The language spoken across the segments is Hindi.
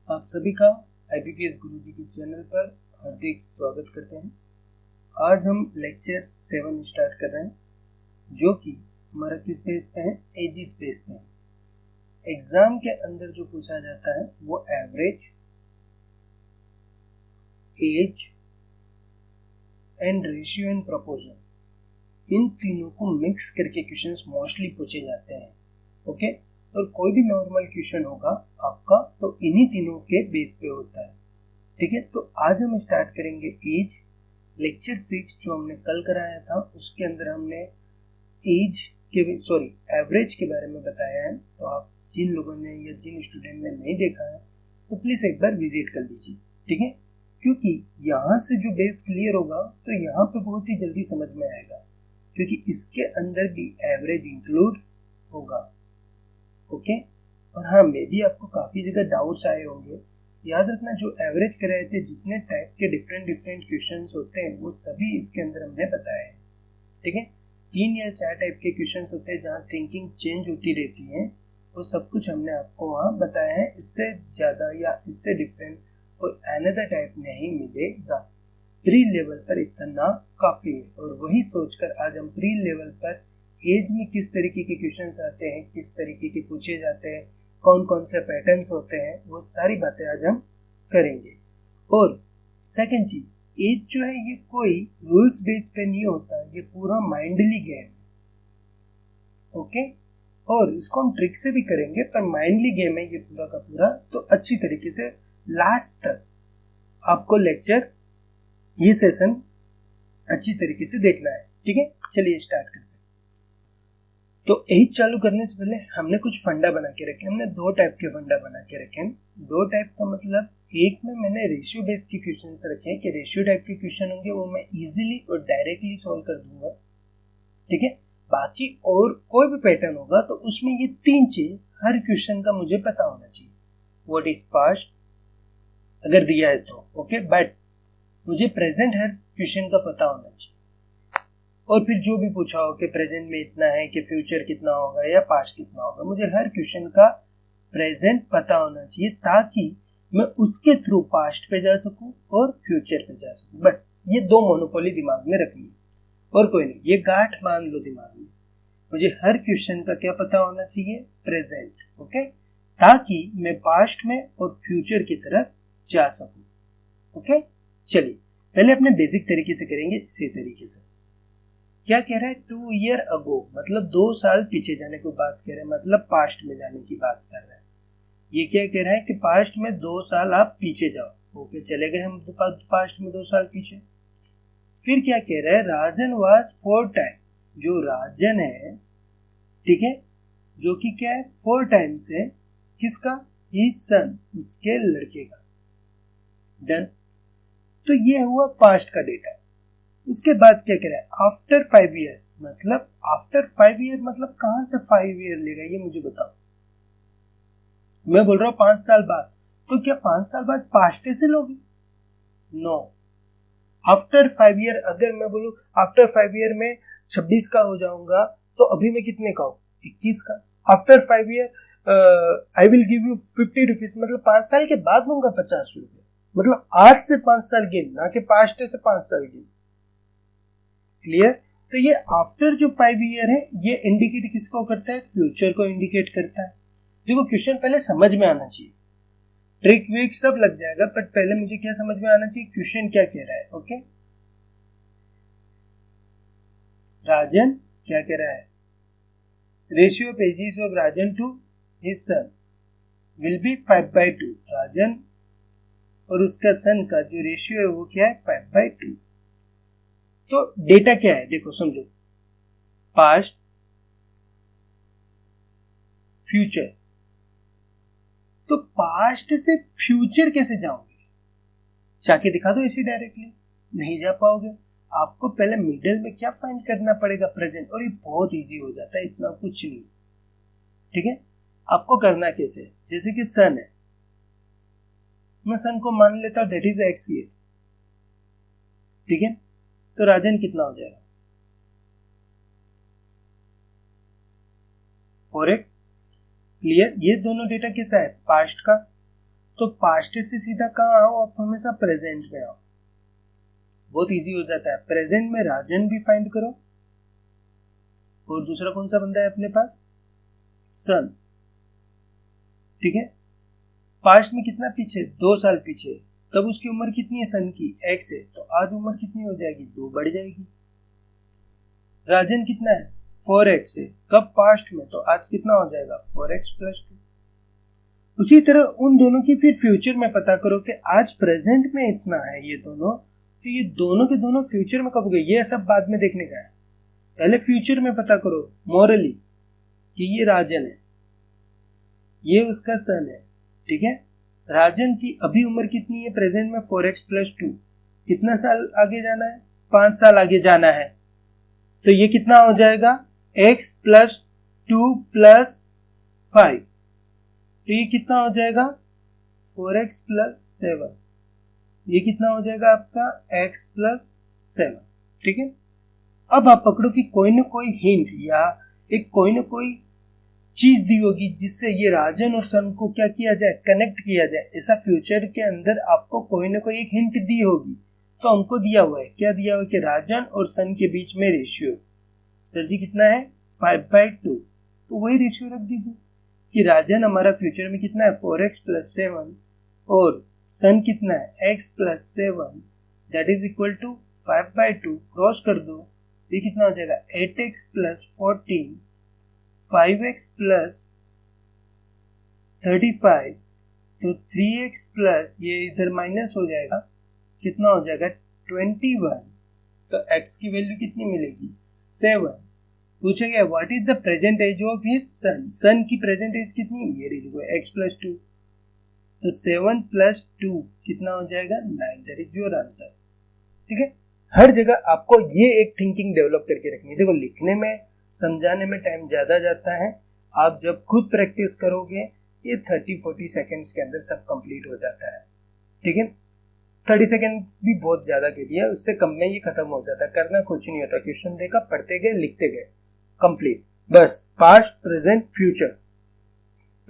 आप सभी का IBPS गुरुजी के चैनल पर हार्दिक स्वागत करते हैं। आज हम लेक्चर 7 स्टार्ट कर रहे हैं, जो कि हमारा किस बेस पे है? एजिस बेस पे है। एग्जाम के अंदर जो पूछा जाता है वो average, age and ratio and proportion, इन तीनों को मिक्स करके क्वेश्चंस मोस्टली पूछे जाते हैं। ओके, और कोई भी नॉर्मल क्वेश्चन होगा आपका तो इन्हीं तीनों के बेस पे होता है। ठीक है, तो आज हम स्टार्ट करेंगे एज। लेक्चर 6 जो हमने कल कराया था उसके अंदर हमने एवरेज के बारे में बताया है। तो आप जिन लोगों ने या जिन स्टूडेंट ने नहीं देखा है तो प्लीज एक बार विजिट कर लीजिए। ठीक है, क्योंकि यहाँ से जो बेस क्लियर होगा तो यहाँ पे बहुत ही जल्दी समझ में आएगा, क्योंकि इसके अंदर भी एवरेज इंक्लूड होगा। ओके, और हाँ, मे भी आपको काफी जगह डाउट्स आए होंगे। याद रखना, जो एवरेज कराए थे, जितने टाइप के डिफरेंट क्वेश्चंस होते हैं वो सभी इसके अंदर हमने बताए हैं। ठीक है, 3 या 4 टाइप के क्वेश्चंस होते हैं जहाँ थिंकिंग चेंज होती रहती है, वो सब कुछ हमने आपको वहाँ बताया है। इससे ज्यादा या इससे डिफरेंट कोई अनदर टाइप नहीं मिलेगा। प्री लेवल पर इतना काफी है, और वही सोचकर आज हम प्री लेवल पर एज में किस तरीके के क्वेश्चंस आते हैं, किस तरीके के पूछे जाते हैं, कौन कौन से पैटर्न्स होते हैं, वो सारी बातें आज हम करेंगे। और सेकंड चीज, एज जो है ये कोई रूल्स बेस पे नहीं होता, ये पूरा माइंडली गेम है। ओके, और इसको हम ट्रिक से भी करेंगे, पर माइंडली गेम है ये पूरा का पूरा। तो अच्छी तरीके से लास्ट तक आपको लेक्चर, ये सेशन अच्छी तरीके से देखना है। ठीक है, चलिए स्टार्ट करते हैं। तो एज चालू करने से पहले हमने कुछ फंडा बना के रखे। हमने 2 टाइप के फंडा बना के रखे हैं। 2 टाइप का मतलब, एक में मैंने रेशियो बेस के क्वेश्चंस रखे हैं कि रेशियो टाइप के क्वेश्चन होंगे, वो मैं इजीली और डायरेक्टली सॉल्व कर दूंगा। ठीक है, बाकी और कोई भी पैटर्न होगा तो उसमें ये 3 चीज हर क्वेश्चन का मुझे पता होना चाहिए। व्हाट इज पास्ट अगर दिया है तो ओके, बट मुझे प्रेजेंट हर क्वेश्चन का पता होना चाहिए। और फिर जो भी पूछा हो कि प्रेजेंट में इतना है, कि फ्यूचर कितना होगा या पास्ट कितना होगा, मुझे हर क्वेश्चन का प्रेजेंट पता होना चाहिए, ताकि मैं उसके थ्रू पास्ट पे जा सकूं और फ्यूचर पे जा सकूं। बस ये 2 मोनोपोली दिमाग में रखनी है, और कोई नहीं। ये गांठ बांध लो दिमाग में, मुझे हर क्वेश्चन का क्या पता होना चाहिए? प्रेजेंट। ओके, ताकि मैं पास्ट में और फ्यूचर की तरफ जा सकूं। ओके, चलिए पहले अपने बेसिक तरीके से करेंगे। इसी तरीके से क्या कह रहा है? 2 ईयर अगो, मतलब 2 साल पीछे जाने की बात कर रहे हैं, मतलब पास्ट में जाने की बात कर रहे हैं। ये क्या कह रहा है कि पास्ट में 2 साल आप पीछे जाओ। ओके, चले गए हम पास्ट में 2 साल पीछे। फिर क्या कह रहा है? राजन वाज 4 टाइम, जो राजन है, ठीक है, जो कि क्या है? 4 टाइम्स है। किसका? हिज सन, उसके लड़के का। डन। तो ये हुआ पास्ट का डेटा। उसके बाद क्या कह रहा है? आफ्टर 5 ईयर, मतलब आफ्टर 5 ईयर मतलब कहां से 5 ईयर लेगा ये मुझे बताओ। मैं बोल रहा हूं 5 साल बाद, तो क्या 5 साल बाद पास्ट से लोगे? नो। आफ्टर 5 ईयर, अगर मैं बोलूं आफ्टर 5 ईयर में 26 का हो जाऊंगा, तो अभी मैं कितने का हूं? 21 का। After 5 year I will give you 50 rupees, मतलब 5 साल के बाद दूंगा 50 रुपए। मतलब आज से 5 साल गेन, ना कि पास्ट से 5 साल गेन। क्लियर? तो ये आफ्टर जो 5 ईयर है, ये इंडिकेट किसको करता है? फ्यूचर को इंडिकेट करता है। देखो, क्वेश्चन पहले समझ में आना चाहिए, ट्रिक विक सब लग जाएगा, बट पहले मुझे क्या समझ में आना चाहिए? क्वेश्चन क्या कह रहा है। ओके, राजन क्या कह रहा है? Ratio of ages of Rajan to his son will be 5/2। Rajan और उसका सन का जो रेशियो है वो क्या है? 5/2। तो डेटा क्या है? देखो समझो, पास्ट, फ्यूचर। तो पास्ट से फ्यूचर कैसे जाओगे? जाके दिखा दो इसी डायरेक्टली, नहीं जा पाओगे। आपको पहले मिडिल में क्या फाइंड करना पड़ेगा? प्रेजेंट। और ये बहुत इजी हो जाता है, इतना कुछ नहीं। ठीक है, आपको करना कैसे? जैसे कि सन है, मैं सन को मान लेता हूं दैट इज एक्स ईयर। ठीक है, तो राजन कितना हो जाएगा? 4x। क्लियर? ये दोनों डेटा किसा है? पास्ट का। तो पास्ट से सीधा कहाँ आओ, आप हमेशा प्रेजेंट में आओ, बहुत इजी हो जाता है। प्रेजेंट में राजन भी फाइंड करो, और दूसरा कौन सा बंदा है अपने पास, सन, ठीक है। पास्ट में कितना पीछे, 2 साल पीछे, तब उसकी उम्र कितनी है सन की, x है, तो आज उम्र कितनी हो जाएगी, 2 बढ़ जाएगी। राजन कितना है, 4x है, कब, पास्ट में, तो आज कितना हो जाएगा, 4x + 2। उसी तरह उन दोनों की फिर फ्यूचर में पता करो कि आज प्रेजेंट में इतना है ये दोनों, तो ये दोनों के दोनों फ्यूचर में कब हो गए, ये सब बाद में देखने का है, पहले फ्यूचर में पता करो मॉरली कि ये राजन है, ये उसका सन है, ठीक है। राजन की अभी उम्र कितनी है प्रेजेंट में, 4x + 2, कितना साल आगे जाना है, 5 साल आगे जाना है, तो ये कितना हो जाएगा, x + 2 + 5, तो ये कितना हो जाएगा, 4x + 7, ये कितना हो जाएगा आपका, x + 7, ठीक है। अब आप पकड़ो कि कोई ना कोई हिंट या एक कोई ना कोई चीज दी होगी जिससे ये राजन और सन को क्या किया जाए, कनेक्ट किया जाए, ऐसा फ्यूचर के अंदर आपको कोई ना कोई एक हिंट दी होगी। तो हमको दिया हुआ है, क्या दिया हुआ है कि राजन और सन के बीच में रेशियो, सर जी कितना है, 5/2, तो वही रेशियो रख दीजिए कि राजन हमारा फ्यूचर में कितना है, 4x + 7, और सन कितना है, x + 7, that is equal to 5/2, cross कर दो, ये कितना हो जाएगा, 8x + 14, 5x + 35, तो 3x प्लस ये इधर माइनस हो जाएगा, कितना हो जाएगा, 21, तो x की वैल्यू कितनी मिलेगी, 7। पूछा गया what is the present age of his son, son की प्रेजेंट एज कितनी है, ये देखो x + 2, तो 7 + 2 कितना हो जाएगा, 9, दैट इज योर आंसर, ठीक है। हर जगह आपको ये एक थिंकिंग डेवलप करके रखनी है। देखो लिखने में समझाने में टाइम ज्यादा जाता है, आप जब खुद प्रैक्टिस करोगे ये 30-40 सेकेंड्स के अंदर सब कंप्लीट हो जाता है, ठीक है। 30 सेकेंड भी बहुत ज्यादा के लिए, उससे कम में ये खत्म हो जाता है, करना कुछ नहीं होता, क्वेश्चन देखा, पढ़ते गए, लिखते गए, कंप्लीट, बस। पास्ट प्रेजेंट फ्यूचर,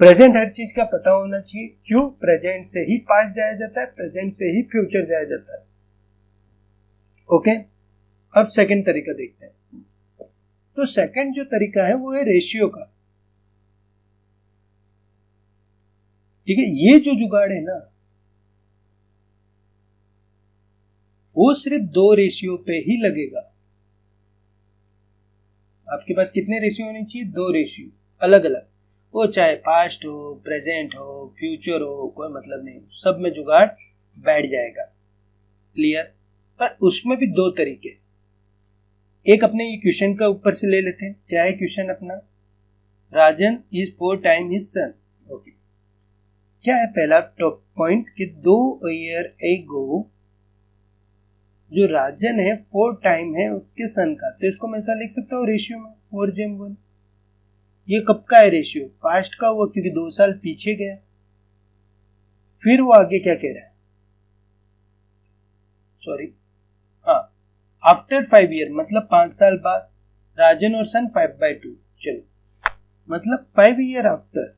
प्रेजेंट हर चीज का पता होना चाहिए, क्यों, प्रेजेंट से ही पास्ट जाया जाता है, प्रेजेंट से ही फ्यूचर जाया जाता है, ओके। अब सेकंड तरीका देखते हैं। तो सेकंड जो तरीका है वो है रेशियो का, ठीक है। ये जो जुगाड़ है ना, वो सिर्फ 2 रेशियो पे ही लगेगा। आपके पास कितने रेशियो होने चाहिए, 2 रेशियो अलग अलग, वो चाहे पास्ट हो, प्रेजेंट हो, फ्यूचर हो, कोई मतलब नहीं, सब में जुगाड़ बैठ जाएगा, क्लियर। पर उसमें भी 2 तरीके, एक अपने ये क्वेश्चन का ऊपर से ले लेते हैं, क्या है क्वेश्चन अपना, Rajan is 4 time his son, okay. क्या है पहला टॉप पॉइंट कि 2 ईयर एगो जो राजन है 4 टाइम है उसके सन का, तो इसको मैं ऐसा लिख सकता हूँ रेशियो में 4/1। ये कब का है रेशियो, पास्ट का हुआ, क्योंकि 2 साल पीछे गया। फिर वो आगे क्या कह रहा है, सॉरी, हाँ, आफ्टर 5 ईयर, मतलब 5 साल बाद, राजन और सन 5/2, चलो, मतलब 5 ईयर आफ्टर।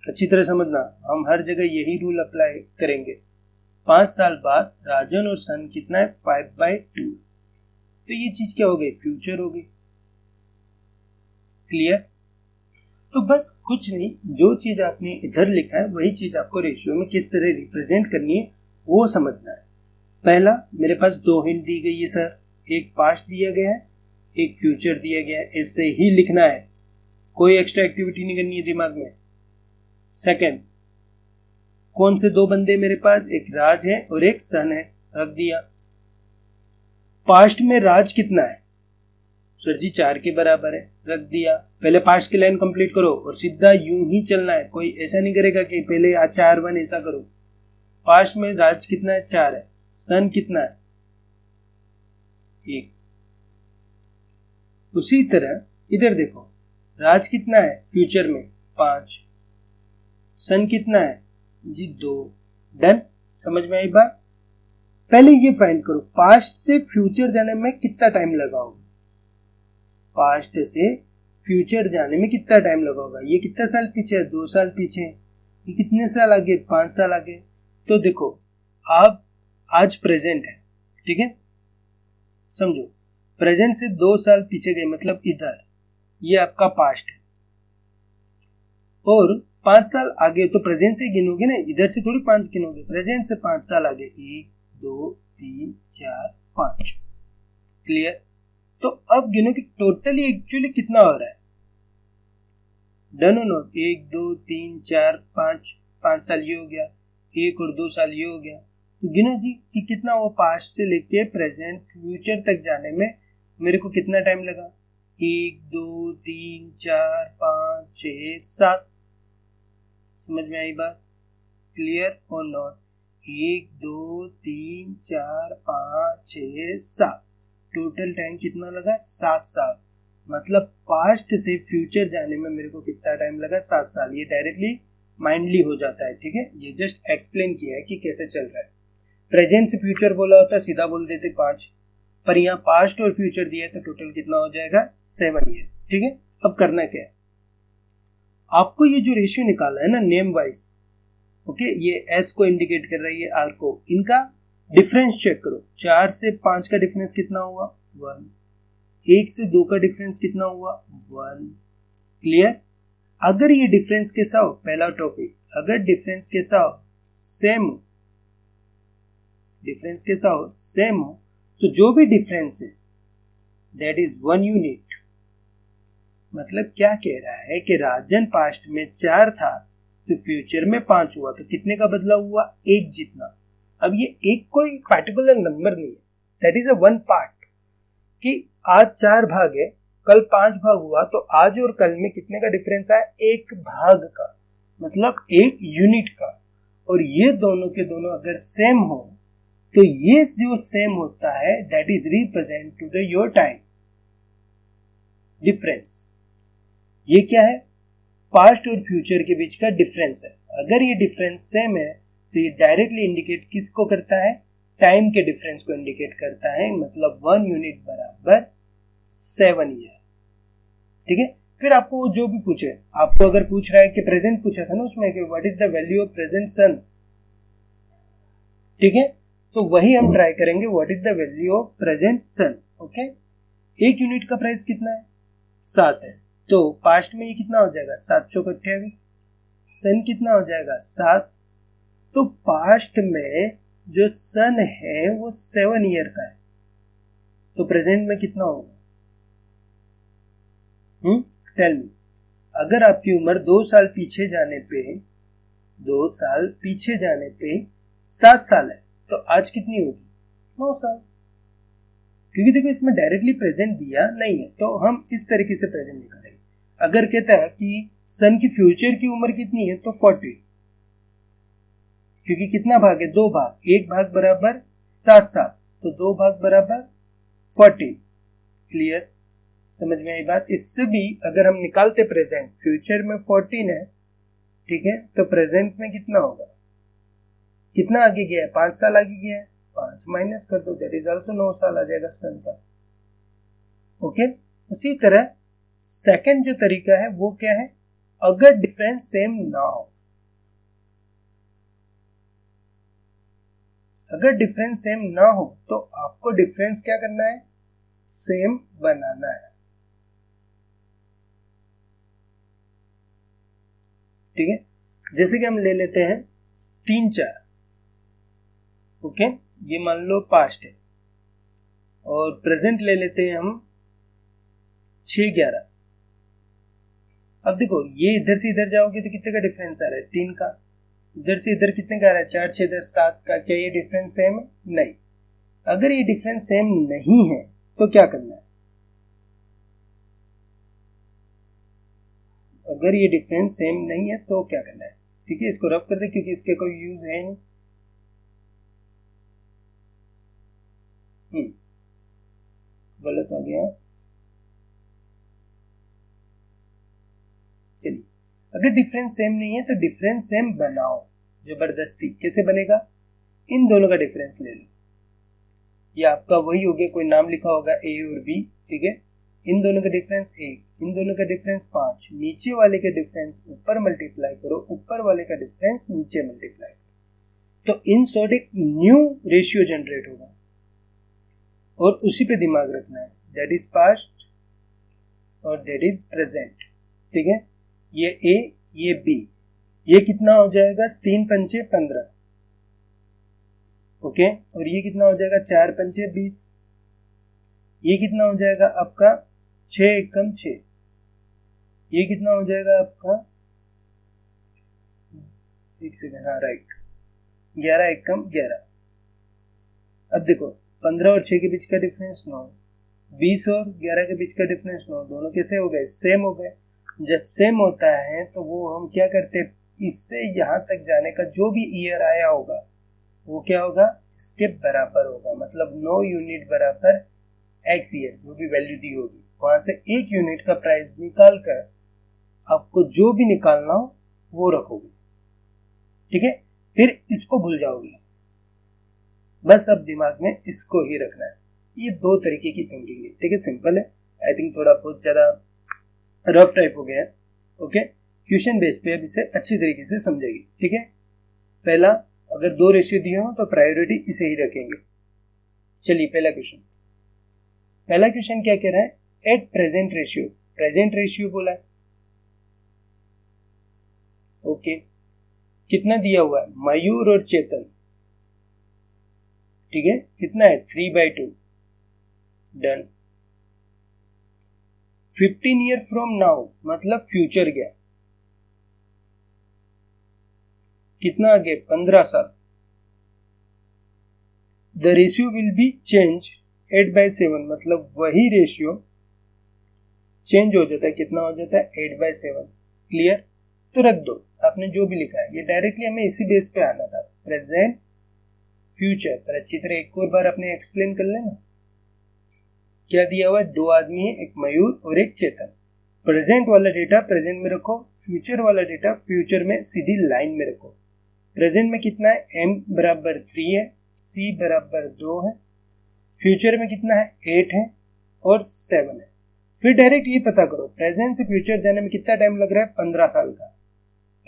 अच्छी तरह समझना, हम हर जगह यही रूल अप्लाई करेंगे। 5 साल बाद राजन और सन कितना है, 5/2, तो ये चीज क्या हो गई, फ्यूचर हो गई, क्लियर। तो बस कुछ नहीं, जो चीज आपने इधर लिखा है वही चीज आपको रेशियो में किस तरह रिप्रेजेंट करनी है वो समझना है। पहला, मेरे पास 2 हिंट दी गई है सर, एक पास्ट दिया गया है, एक फ्यूचर दिया गया है, इससे ही लिखना है, कोई एक्स्ट्रा एक्टिविटी नहीं करनी है दिमाग में। सेकंड, कौन से 2 बंदे मेरे पास, एक राज है और एक सन है, रख दिया। पास्ट में राज कितना है, सर जी 4 के बराबर है, रख दिया। पहले पास्ट की लाइन कंप्लीट करो और सीधा यूं ही चलना है, कोई ऐसा नहीं करेगा कि पहले 4-1 ऐसा करो। पास्ट में राज कितना है, 4 है, सन कितना है, 1। उसी तरह इधर देखो, राज कितना है फ्यूचर में, 5, सन कितना है जी, 2। डन, समझ में आई बात। पहले ये फाइंड करो पास्ट से फ्यूचर जाने में कितना टाइम लगा होगा, पास्ट से फ्यूचर जाने में कितना टाइम लगा होगा, ये कितना साल पीछे है, 2 साल पीछे, ये कितने साल आगे, 5 साल आगे। तो देखो आप आज प्रेजेंट है, ठीक है, समझो प्रेजेंट से 2 साल पीछे गए मतलब इधर, ये आपका पास्ट है, और 5 साल आगे तो प्रेजेंट से गिनोगे ना, इधर से थोड़ी 5 गिनोगे, प्रेजेंट से 5 साल आगे 1 2 3 4 5। क्लियर। तो अब गिनो कि टोटली एक्चुअली कितना हो रहा है। डन हो नोट, 1 2 3 4 5, 5 साल ये हो गया, 1 और 2 साल ये हो गया। तो गिनो जी कि कितना वो पास्ट से लेके प्रेजेंट फ्यूचर तक जाने में मेरे को कितना टाइम लगा। 1 2 3 4 5 6 7। समझ में आई बात? क्लियर और नॉट? 1 2 3 4 5 6 7, टोटल टाइम कितना लगा, 7 साल। मतलब पास्ट से फ्यूचर जाने में मेरे को कितना टाइम लगा, 7 साल। ये डायरेक्टली माइंडली हो जाता है, ठीक है। ये जस्ट एक्सप्लेन किया है कि कैसे चल रहा है। प्रेजेंट से फ्यूचर बोला होता सीधा बोल देते 5, पर यहाँ पास्ट और फ्यूचर दिया है तो टोटल कितना हो जाएगा, 7 ईयर, ठीक है। अब करना क्या है, आपको ये जो रेशियो निकाला है ना नेम वाइज, ओके, ये एस को इंडिकेट कर रहा है, ये आर को, इनका डिफरेंस चेक करो। 4 से 5 का डिफरेंस कितना हुआ, 1। 1 से 2 का डिफरेंस कितना हुआ, 1। क्लियर। अगर ये डिफरेंस के साथ, पहला टॉपिक, अगर डिफरेंस के साथ सेम, डिफरेंस के साथ सेम हो तो जो भी डिफरेंस है दैट इज 1 यूनिट। मतलब क्या कह रहा है कि राजन पास्ट में 4 था तो फ्यूचर में 5 हुआ, तो कितने का बदलाव हुआ, 1 जितना। अब ये एक कोई पार्टिकुलर नंबर नहीं है, that is a one part, कि आज 4 भाग है, कल 5 भाग हुआ, तो आज और कल में कितने का डिफरेंस आया, 1 भाग का, मतलब 1 यूनिट का। और ये दोनों के दोनों अगर सेम हो तो ये जो सेम होता है that is represent to the your time difference. ये क्या है, पास्ट और फ्यूचर के बीच का डिफरेंस है। अगर ये डिफरेंस सेम है तो ये डायरेक्टली इंडिकेट किसको करता है, टाइम के डिफरेंस को इंडिकेट करता है। मतलब 1 यूनिट बराबर 7 ईयर, ठीक है। फिर आपको जो भी पूछे, आपको अगर पूछ रहा है कि प्रेजेंट पूछा था ना उसमें कि what is the value of present son, ठीक है, तो वही हम ट्राई करेंगे, what is the value of present son. Okay, 1 unit का प्राइस कितना है, 7 है, तो पास्ट में ये कितना हो जाएगा, 7 चौक 28, सन कितना हो जाएगा, 7। तो पास्ट में जो सन है वो 7 ईयर का है, तो प्रेजेंट में कितना होगा, टेल मी। अगर आपकी उम्र 2 साल पीछे जाने पे, 2 साल पीछे जाने पे 7 साल है, तो आज कितनी होगी, 9 साल। क्योंकि देखो इसमें डायरेक्टली प्रेजेंट दिया नहीं है, तो हम इस तरीके से प्रेजेंट निकालेंगे। अगर कहता है कि सन की फ्यूचर की उम्र कितनी है, तो 40, क्योंकि कितना भाग है, 2 भाग, 1 भाग बराबर 7 साल, तो 2 भाग बराबर 40। क्लियर, समझ में आई बात। इससे भी अगर हम निकालते प्रेजेंट, फ्यूचर में 14 है, ठीक है, तो प्रेजेंट में कितना होगा, कितना आगे गया है, 5 साल आगे गया है, 5 माइनस कर दो, दैट इज आल्सो 9 साल आ जाएगा सन का। ओके, उसी तरह सेकंड जो तरीका है वो क्या है, अगर डिफरेंस सेम ना हो, अगर डिफरेंस सेम ना हो तो आपको डिफरेंस क्या करना है, सेम बनाना है, ठीक है। जैसे कि हम ले लेते हैं 3 4, ओके, ये मान लो पास्ट है, और प्रेजेंट ले लेते हैं हम 6 11। अब देखो ये इधर से इधर जाओगे तो कितने का डिफरेंस आ रहा है, 3 का। इधर से इधर कितने का आ रहा है, 4 6 10 7 का। क्या ये डिफरेंस सेम है, नहीं। अगर ये डिफरेंस सेम नहीं है तो क्या करना है, अगर ये डिफरेंस सेम नहीं है तो क्या करना है, ठीक है, इसको रफ कर दे क्योंकि इसके कोई यूज है नहीं। गलत आ गया, चलिए। अगर डिफरेंस सेम नहीं है तो डिफरेंस सेम बनाओ जबरदस्ती। कैसे बनेगा, इन दोनों का डिफरेंस ले लो, ये आपका वही हो गया, कोई नाम लिखा होगा ए और बी, ठीक है, इन दोनों का डिफरेंस 1, इन दोनों का डिफरेंस 5, नीचे वाले का डिफरेंस ऊपर मल्टीप्लाई करो, ऊपर वाले का डिफरेंस नीचे मल्टीप्लाई करो, तो इन शॉर्ट एक न्यू रेशियो जनरेट होगा और उसी पे दिमाग रखना है, दैट इज पास्ट और दैट इज प्रेजेंट। ठीक है, ये ए ये बी, ये कितना हो जाएगा 3 पंचे 15, ओके, और ये कितना हो जाएगा 4 पंचे 20, ये कितना हो जाएगा आपका 6 एकम 6, ये कितना हो जाएगा आपका, एक सेकेंड, हाँ राइट, 11 एकम 11। अब देखो 15 और 6 के बीच का डिफरेंस 9, 20 और 11 के बीच का डिफरेंस 9, दोनों कैसे हो गए, सेम हो गए। जब सेम होता है तो वो हम क्या करते हैं, इससे यहाँ तक जाने का जो भी ईयर आया होगा वो क्या होगा, इसके बराबर होगा, मतलब 9 यूनिट बराबर एक्स ईयर, जो भी वैल्यू दी होगी वहां से 1 यूनिट का प्राइस निकाल कर आपको जो भी निकालना हो वो रखोगे। ठीक है, फिर इसको भूल जाओगे, बस अब दिमाग में इसको ही रखना है। ये 2 तरीके की थिंकिंग है। ठीक है, सिंपल है, आई थिंक थोड़ा बहुत ज्यादा रफ टाइप हो गया है। ओके, क्वेश्चन बेस पे अब इसे अच्छी तरीके से समझेगी। ठीक है, पहला, अगर 2 रेशियो दिए हो तो प्रायोरिटी इसे ही रखेंगे। चलिए पहला क्वेश्चन क्या कह रहा है, at present ratio, present ratio बोला है। ओके, कितना दिया हुआ है, मयूर और चेतन, ठीक है, कितना है 3/2, डन। 15 ईयर फ्रॉम नाउ मतलब फ्यूचर गया, कितना आगे 15 साल, the ratio will be change 8/7 मतलब वही रेशियो चेंज हो जाता है, कितना हो जाता है 8/7। क्लियर, तो रख दो आपने जो भी लिखा है, ये डायरेक्टली हमें इसी बेस पे आना था, प्रेजेंट फ्यूचर, पर अच्छी तरह एक और बार अपने एक्सप्लेन कर लेना। क्या दिया हुआ है, 2 आदमी है, एक मयूर और एक चेतन। प्रेजेंट वाला डेटा प्रेजेंट में रखो, फ्यूचर वाला डेटा फ्यूचर में सीधी लाइन में रखो। प्रेजेंट में कितना है, m बराबर 3 है, c बराबर 2 है, फ्यूचर में कितना है 8 है और 7 है। फिर डायरेक्ट ये पता करो प्रेजेंट से फ्यूचर जाने में कितना टाइम लग रहा है, 15 साल का।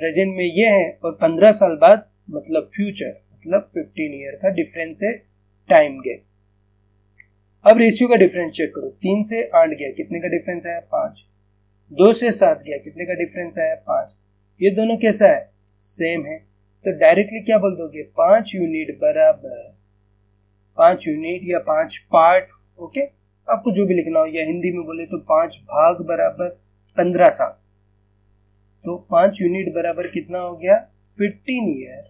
प्रेजेंट में ये है और 15 साल बाद मतलब फ्यूचर, मतलब 15 ईयर का डिफरेंस है टाइम गैप। अब रेशियो का डिफरेंस चेक करो, 3 से 8 गया, कितने का डिफरेंस आया 5, 2 से 7 गया, कितने का डिफरेंस आया 5, ये दोनों कैसा है, सेम है, तो डायरेक्टली क्या बोल दोगे, 5 यूनिट बराबर 5 यूनिट या 5 पार्ट। ओके, आपको जो भी लिखना हो, या हिंदी में बोले तो 5 भाग बराबर 15 साल, तो 5 यूनिट बराबर कितना हो गया 15 ईयर,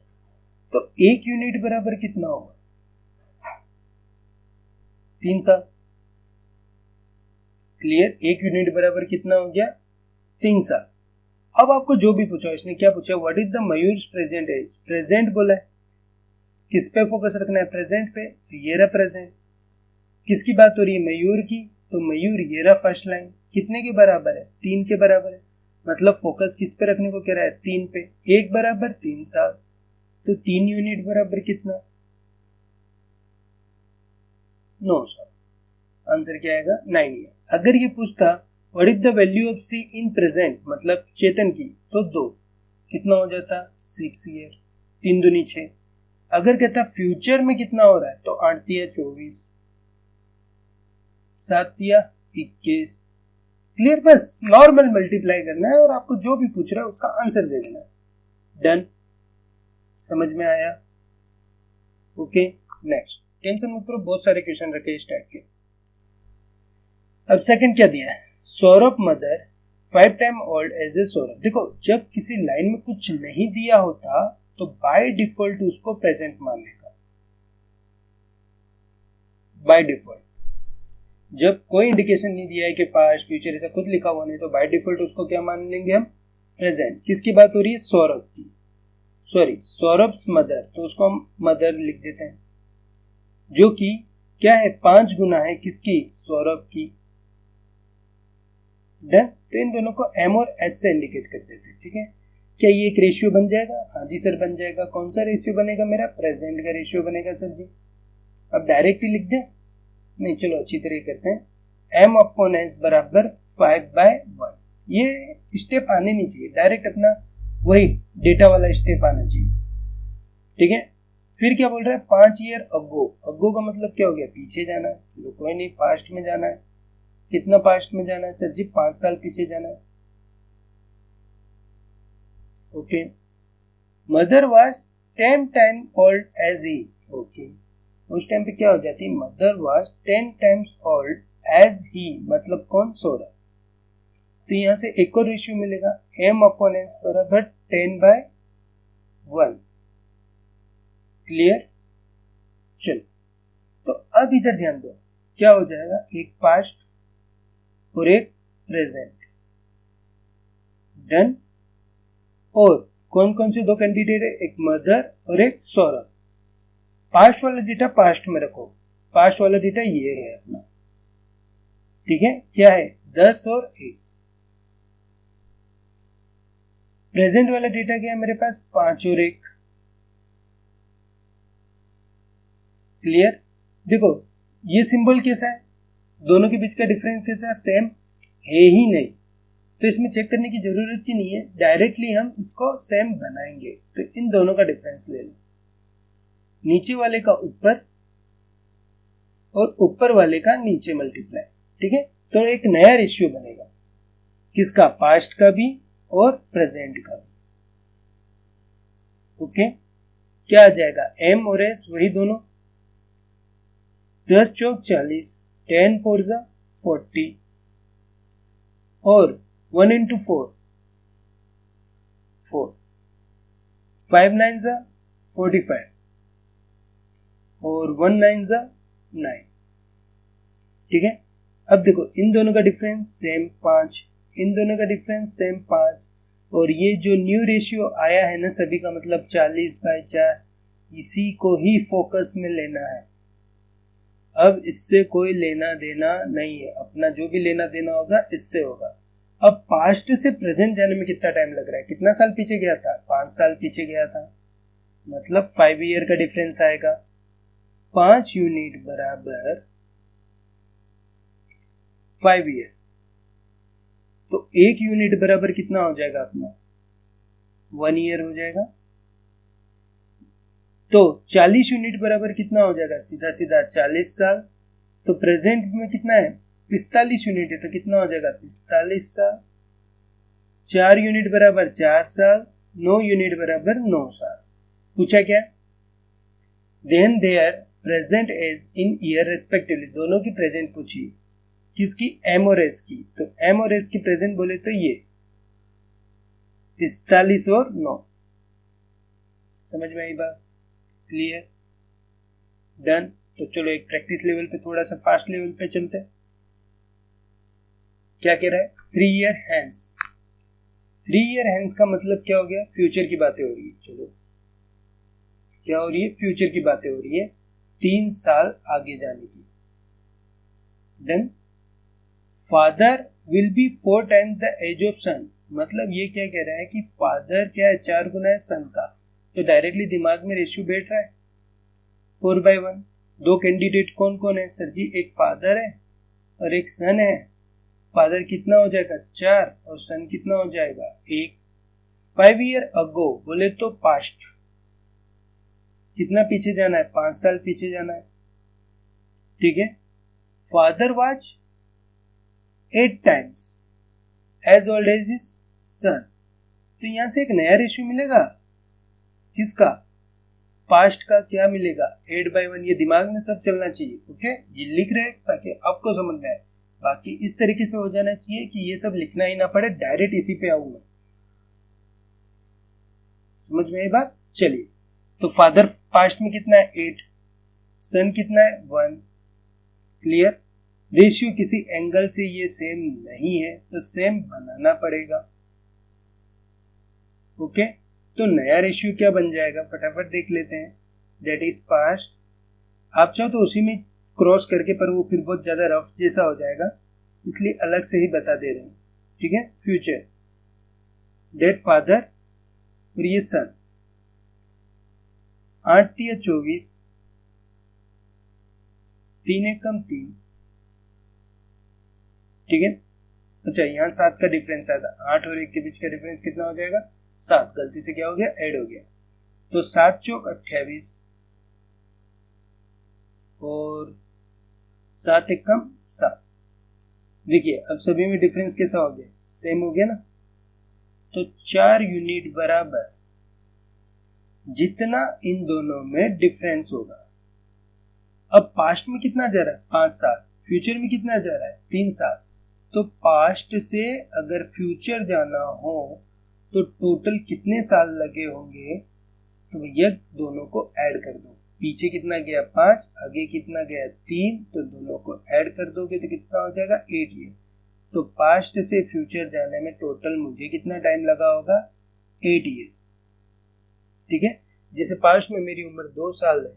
तो 1 यूनिट बराबर कितना होगा 3 साल। क्लियर, 1 यूनिट बराबर कितना हो गया 3 साल। अब आपको जो भी पूछा, इसने क्या पूछा, what is the Mayur's present age, present बोला है, किस पे फोकस रखना है, प्रेजेंट पे, तो ये रहा प्रेजेंट। किसकी बात हो रही है, मयूर की, तो मयूर ये रहा फर्स्ट लाइन, कितने के बराबर है 3 के बराबर है, मतलब फोकस किस पे रखने को कह रहा है 3 पे, 1 बराबर 3 साल, तो 3 यूनिट बराबर कितना 9 साल, आंसर क्या आएगा 9 ईयर। अगर ये पूछता what is the value of C in present मतलब चेतन की, तो 2, कितना हो जाता 6 ईयर, 3 दूनी 6। अगर कहता फ्यूचर में कितना हो रहा है, तो 8 दिया 24, 7 दिया 21। क्लियर, बस नॉर्मल मल्टीप्लाई करना है और आपको जो भी पूछ रहा है उसका आंसर दे देना है, डन। समझ में आया, ओके। नेक्स्ट, टेंशन मत करो, बहुत सारे क्वेश्चन रखे इस टाइप के। अब सेकंड क्या दिया है, Saurabh mother 5 time old age a Saurabh. देखो, जब किसी लाइन में कुछ नहीं दिया होता तो बाय डिफॉल्ट उसको प्रेजेंट मान लेगा, बाय डिफॉल्ट। जब कोई इंडिकेशन नहीं दिया है कि पास्ट फ्यूचर ऐसा कुछ लिखा हुआ नहीं, तो बाय डिफॉल्ट उसको क्या मान लेंगे हम, प्रेजेंट। किसकी बात हो रही है, सौरभ की, सॉरी सौरभ्स मदर, तो उसको हम मदर लिख देते हैं, जो कि क्या है 5 गुना है किसकी, सौरभ की, डन। तो इन दोनों को एम और एस से इंडिकेट कर देते हैं, ठीक है। क्या ये एक रेशियो बन जाएगा, हाँ जी सर बन जाएगा। कौन सा रेशियो बनेगा, मेरा प्रेजेंट का रेशियो बनेगा सर जी। अब डायरेक्टली लिख दे, नहीं चलो अच्छी तरह करते हैं, m अपॉन s बराबर 5/1। ये स्टेप आने नहीं चाहिए, डायरेक्ट अपना वही डेटा वाला स्टेप आना चाहिए। ठीक है, फिर क्या बोल रहा है, 5 ईयर अगो। अगो का मतलब क्या हो गया, पीछे जाना है। चलो कोई नहीं, पास्ट में जाना है। कितना पास्ट में जाना है सर जी, 5 साल पीछे जाना है। Okay, mother was 10 time old age ही। ओके, उस टाइम पे क्या हो जाती है, mother was 10 times old age ही, मतलब कौन, सोरा। तो यहां से एक और रेशियो मिलेगा, m अपॉन s बराबर 10/1। क्लियर। चलो, तो अब इधर ध्यान दो, क्या हो जाएगा, एक पास्ट और एक प्रेजेंट। डन। और कौन कौन से दो कैंडिडेट है, एक मदर और एक सौरभ। पास्ट वाला डेटा पास्ट में रखो, पास्ट वाला डेटा ये है अपना। ठीक है, क्या है, 10 और 1। प्रेजेंट वाला डेटा क्या है मेरे पास, 5 और 1। क्लियर। देखो ये सिंबल कैसा है, दोनों के बीच का डिफरेंस कैसा है, सेम है ही नहीं, तो इसमें चेक करने की जरूरत ही नहीं है, डायरेक्टली हम इसको सेम बनाएंगे। तो इन दोनों का डिफरेंस ले लो, नीचे वाले का ऊपर और ऊपर वाले का नीचे मल्टीप्लाई। ठीक है, तो एक नया रेशियो बनेगा, किसका, पास्ट का भी और प्रेजेंट का भी। ओके, क्या आ जाएगा, m और s वही दोनों, 10 चौक 40, 10 4 जा 40, और 1 into 4 4, 5 9 जा 45, और 1 9 जा 9। ठीक है, अब देखो इन दोनों का डिफरेंस सेम 5, इन दोनों का डिफरेंस सेम 5, और ये जो न्यू रेशियो आया है ना सभी का, मतलब 40/4, इसी को ही फोकस में लेना है। अब इससे कोई लेना देना नहीं है, अपना जो भी लेना देना होगा इससे होगा। अब पास्ट से प्रेजेंट जाने में कितना टाइम लग रहा है, कितना साल पीछे गया था, 5 साल पीछे गया था, मतलब 5 ईयर का डिफरेंस आएगा। 5 यूनिट बराबर 5 ईयर, तो 1 यूनिट बराबर कितना हो जाएगा अपना, 1 ईयर हो जाएगा। तो 40 यूनिट बराबर कितना हो जाएगा, सीधा सीधा 40 साल। तो प्रेजेंट में कितना है, 45 यूनिट है, तो कितना हो जाएगा, 45 साल। 4 यूनिट बराबर 4 साल, 9 यूनिट बराबर 9 साल। पूछा क्या, then their present age in year respectively, दोनों की प्रेजेंट पूछी, किसकी, m और s की। तो m और s की प्रेजेंट बोले तो ये 45 और 9। समझ में आई बात, क्लियर, डन। तो चलो एक प्रैक्टिस लेवल पे, थोड़ा सा फास्ट लेवल पे चलते हैं। क्या कह रहा है, 3 ईयर हैंस। 3 ईयर हैंस का मतलब क्या हो गया, फ्यूचर की बातें हो रही है। चलो क्या हो रही है, फ्यूचर की बातें हो रही है, 3 साल आगे जाने की। Done. Father will be 4 times the age of son, मतलब ये क्या कह रहा है कि फादर क्या है, 4 गुना है सन का। तो डायरेक्टली दिमाग में रेशियो बैठ रहा है 4/1। दो कैंडिडेट कौन कौन है सर जी, एक फादर है और एक सन है। फादर कितना हो जाएगा, 4, और सन कितना हो जाएगा, 1। 5 ईयर अगो बोले तो पास्ट, कितना पीछे जाना है, 5 साल पीछे जाना है। ठीक है, father was 8 times age old age his son. तो यहां से एक नया रेशियो मिलेगा, किसका, पास्ट का। क्या मिलेगा, 8/1। ये दिमाग में सब चलना चाहिए। ओके, ये लिख रहे ताकि आपको समझ में आए, बाकी इस तरीके से हो जाना चाहिए कि ये सब लिखना ही ना पड़े, डायरेक्ट इसी पे आऊंगा। समझ में आई बात। चलिए, तो फादर पास्ट में कितना है, 8, सन कितना है, 1। क्लियर। रेशियो किसी एंगल से ये सेम नहीं है, तो सेम बनाना पड़ेगा। ओके, तो नया रेशियो क्या बन जाएगा, फटाफट देख लेते हैं। दैट इज पास्ट, आप चाहो तो उसी में क्रॉस करके, पर वो फिर बहुत ज्यादा रफ जैसा हो जाएगा, इसलिए अलग से ही बता दे रहे हैं। ठीक है, फ्यूचर, दैट फादर, और ये सन। 8 या 24, 3 एकम 3, ठीक है। अच्छा, यहाँ 7 का डिफरेंस आया था, 8 और 1 के बीच का डिफरेंस कितना हो जाएगा? 7। गलती से क्या हो गया? ऐड हो गया। तो 7 चौक 28 और 7 एक कम 7। देखिए अब सभी में डिफरेंस कैसा हो गया? सेम हो गया ना। तो 4 यूनिट बराबर जितना इन दोनों में डिफरेंस होगा। अब पास्ट में कितना जा रहा है? 5 साल। फ्यूचर में कितना जा रहा है? 3 साल। तो पास्ट से अगर फ्यूचर जाना हो तो टोटल कितने साल लगे होंगे? तो भैया दोनों को ऐड कर दो। पीछे कितना गया? 5, आगे कितना गया? 3। तो दोनों को ऐड कर दोगे तो कितना हो जाएगा? 8 ईयर। तो पास्ट से फ्यूचर जाने में टोटल मुझे कितना टाइम लगा होगा? 8 ईयर। ठीक है। जैसे पास्ट में मेरी उम्र 2 साल है,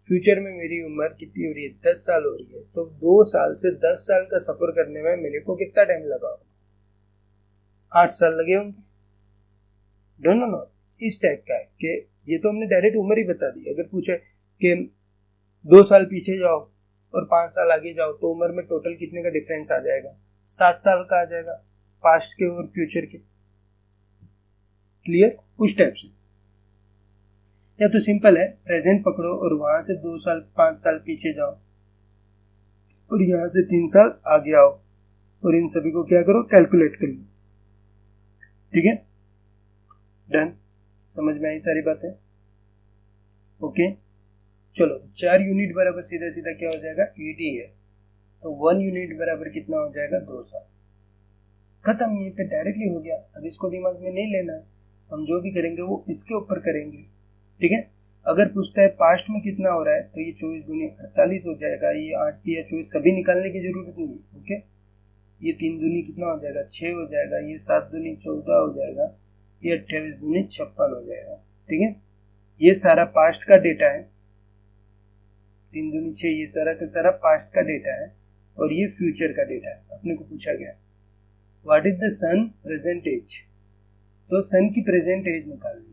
फ्यूचर में मेरी उम्र कितनी हो रही है? 10 साल हो रही है। तो 2 साल से 10 साल का सफर करने में मेरे को कितना टाइम लगा होगा? 8 साल लगे होंगे। दोनों नो इस टाइप का है कि ये तो हमने डायरेक्ट उम्र ही बता दी। अगर पूछे कि 2 साल पीछे जाओ और 5 साल आगे जाओ तो उम्र में टोटल कितने का डिफरेंस आ जाएगा? 7 साल का आ जाएगा, पास्ट के और फ्यूचर के। क्लियर? उस टाइप से। या तो सिंपल है, प्रेजेंट पकड़ो और वहां से 2 साल 5 साल पीछे जाओ और यहां से 3 साल आगे आओ और इन सभी को क्या करो? कैलकुलेट कर लो। ठीक है, डन। समझ में आई सारी बातें? ओके, चलो 4 यूनिट बराबर सीधा सीधा क्या हो जाएगा? 80 है। तो 1 यूनिट बराबर कितना हो जाएगा? 2 साल। खत्म, ये पे डायरेक्टली हो गया। अब इसको दिमाग में नहीं लेना है, हम जो भी करेंगे वो इसके ऊपर करेंगे। ठीक है। अगर पूछता है पास्ट में कितना हो रहा है तो ये 24 दूनी 48 हो जाएगा, ये 8 या 24 सभी निकालने की जरूरत नहीं है। ओके, ये 3 दूनी कितना हो जाएगा? 6 हो जाएगा, ये 7 दूनी 14 हो जाएगा, ये 28 दूनी 56 हो जाएगा। ठीक है, ये सारा पास्ट का डेटा है। 3 दूनी 6, ये सारा का सारा पास्ट का डेटा है और ये फ्यूचर का डेटा है। अपने को पूछा गया what is the son present age, तो सन की प्रेजेंट एज निकालनी।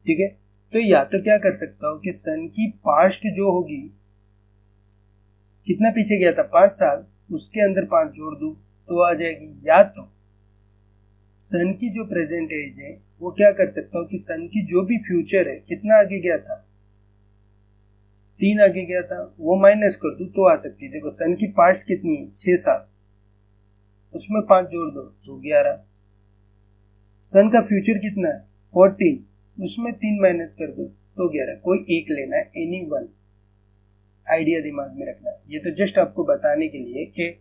ठीक है, तो या तो क्या कर सकता हूं कि सन की पास्ट जो होगी, कितना पीछे गया था? 5 साल, उसके अंदर 5 जोड़ दूं तो आ जाएगी। या तो सन की जो प्रेजेंट एज है वो क्या कर सकता हूं कि सन की जो भी फ्यूचर है, कितना आगे गया था? 3 आगे गया था, वो माइनस कर दूं तो आ सकती है। देखो सन की पास्ट कितनी है? 6 साल, उसमें 5 जोड़ दो तो 11। सन का फ्यूचर कितना है? 14, उसमें 3 माइनस कर दो तो 11। कोई एक लेना है, एनी वन। आइडिया दिमाग में रखना है। ये तो जस्ट आपको बताने के लिए कि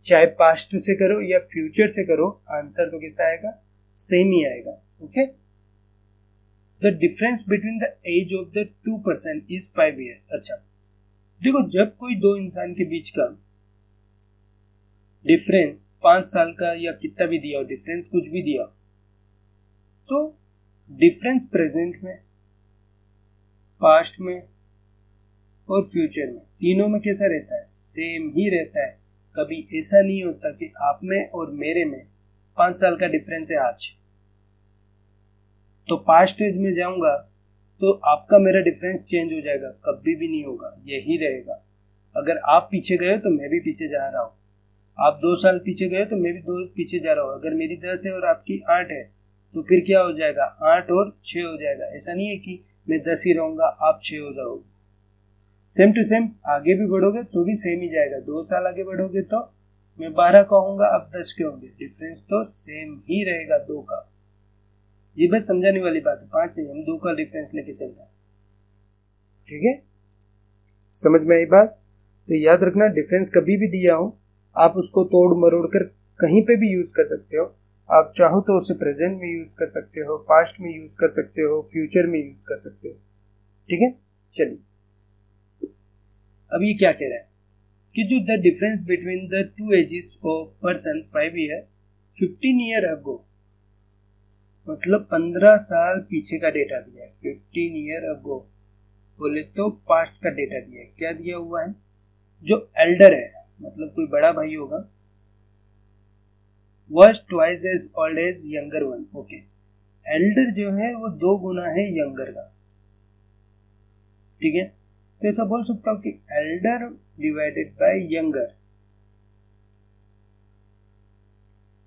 चाहे पास्ट से करो या फ्यूचर से करो, आंसर तो कैसा आएगा? सेम ही आएगा। Okay, the difference between the age of the 2 person is 5 year. अच्छा देखो, जब कोई दो इंसान के बीच का डिफरेंस 5 साल का या कितना भी दिया हो, डिफरेंस कुछ भी दिया, तो डिफरेंस प्रेजेंट में, पास्ट में और फ्यूचर में, तीनों में कैसा रहता है? सेम ही रहता है। कभी ऐसा नहीं होता कि आप में और मेरे में 5 साल का डिफरेंस है आज, तो पास्ट एज में जाऊंगा तो आपका मेरा डिफरेंस चेंज हो जाएगा। कभी भी नहीं होगा, यही रहेगा। अगर आप पीछे गए तो मैं भी पीछे जा रहा हूँ, आप 2 साल पीछे गए तो मैं भी 2 पीछे जा रहा हूँ। अगर मेरी 10 है और आपकी 8 है तो फिर क्या हो जाएगा? 8 और 6 हो जाएगा। ऐसा नहीं है कि मैं 10 ही रहूंगा, आप 6 हो जाओगे। सेम टू सेम आगे भी बढ़ोगे तो भी सेम ही जाएगा। 2 साल आगे बढ़ोगे तो मैं 12 कहूंगा, आप 10 के होंगे। डिफरेंस तो सेम ही रहेगा 2 का। ये बस समझाने वाली बात है, 5 नहीं, हम 2 का डिफरेंस लेके चल रहे हैं। ठीक है, समझ में आई बात? तो याद रखना, डिफरेंस कभी भी दिया हो आप उसको तोड़ मरोड़ कर कहीं पे भी यूज कर सकते हो। आप चाहो तो उसे प्रेजेंट में यूज कर सकते हो, पास्ट में यूज कर सकते हो, फ्यूचर में यूज कर सकते हो। ठीक है, चलिए अब ये क्या कह रहा है कि जो the difference between the 2 ages of person 5 year 15 year ago, मतलब 15 साल पीछे का डेटा दिया है। 15 ईयर अगो बोले तो पास्ट का डेटा दिया है। क्या दिया हुआ है? जो एल्डर है, मतलब कोई बड़ा भाई होगा, was twice as old as younger one। Okay, Elder जो है वो 2 गुना है यंगर का। ठीक है, तो ऐसा बोल सकता हूँ कि एल्डर डिवाइडेड बाय यंगर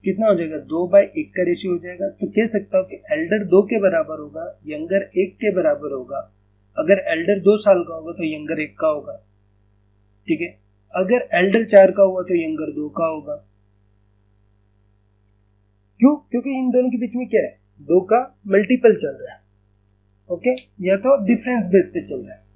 कितना हो जाएगा, 2/1 का रेशियो हो जाएगा। तो कह सकता हूँ कि एल्डर 2 के बराबर होगा, यंगर 1 के बराबर होगा। अगर एल्डर 2 साल का होगा तो यंगर 1 का होगा, ठीक है। अगर एल्डर 4 का हुआ तो यंगर 2 का होगा। क्यों? क्योंकि इन दोनों के बीच में क्या है, 2 का मल्टीपल चल रहा है, ओके, या तो डिफरेंस बेस पे चल रहा है।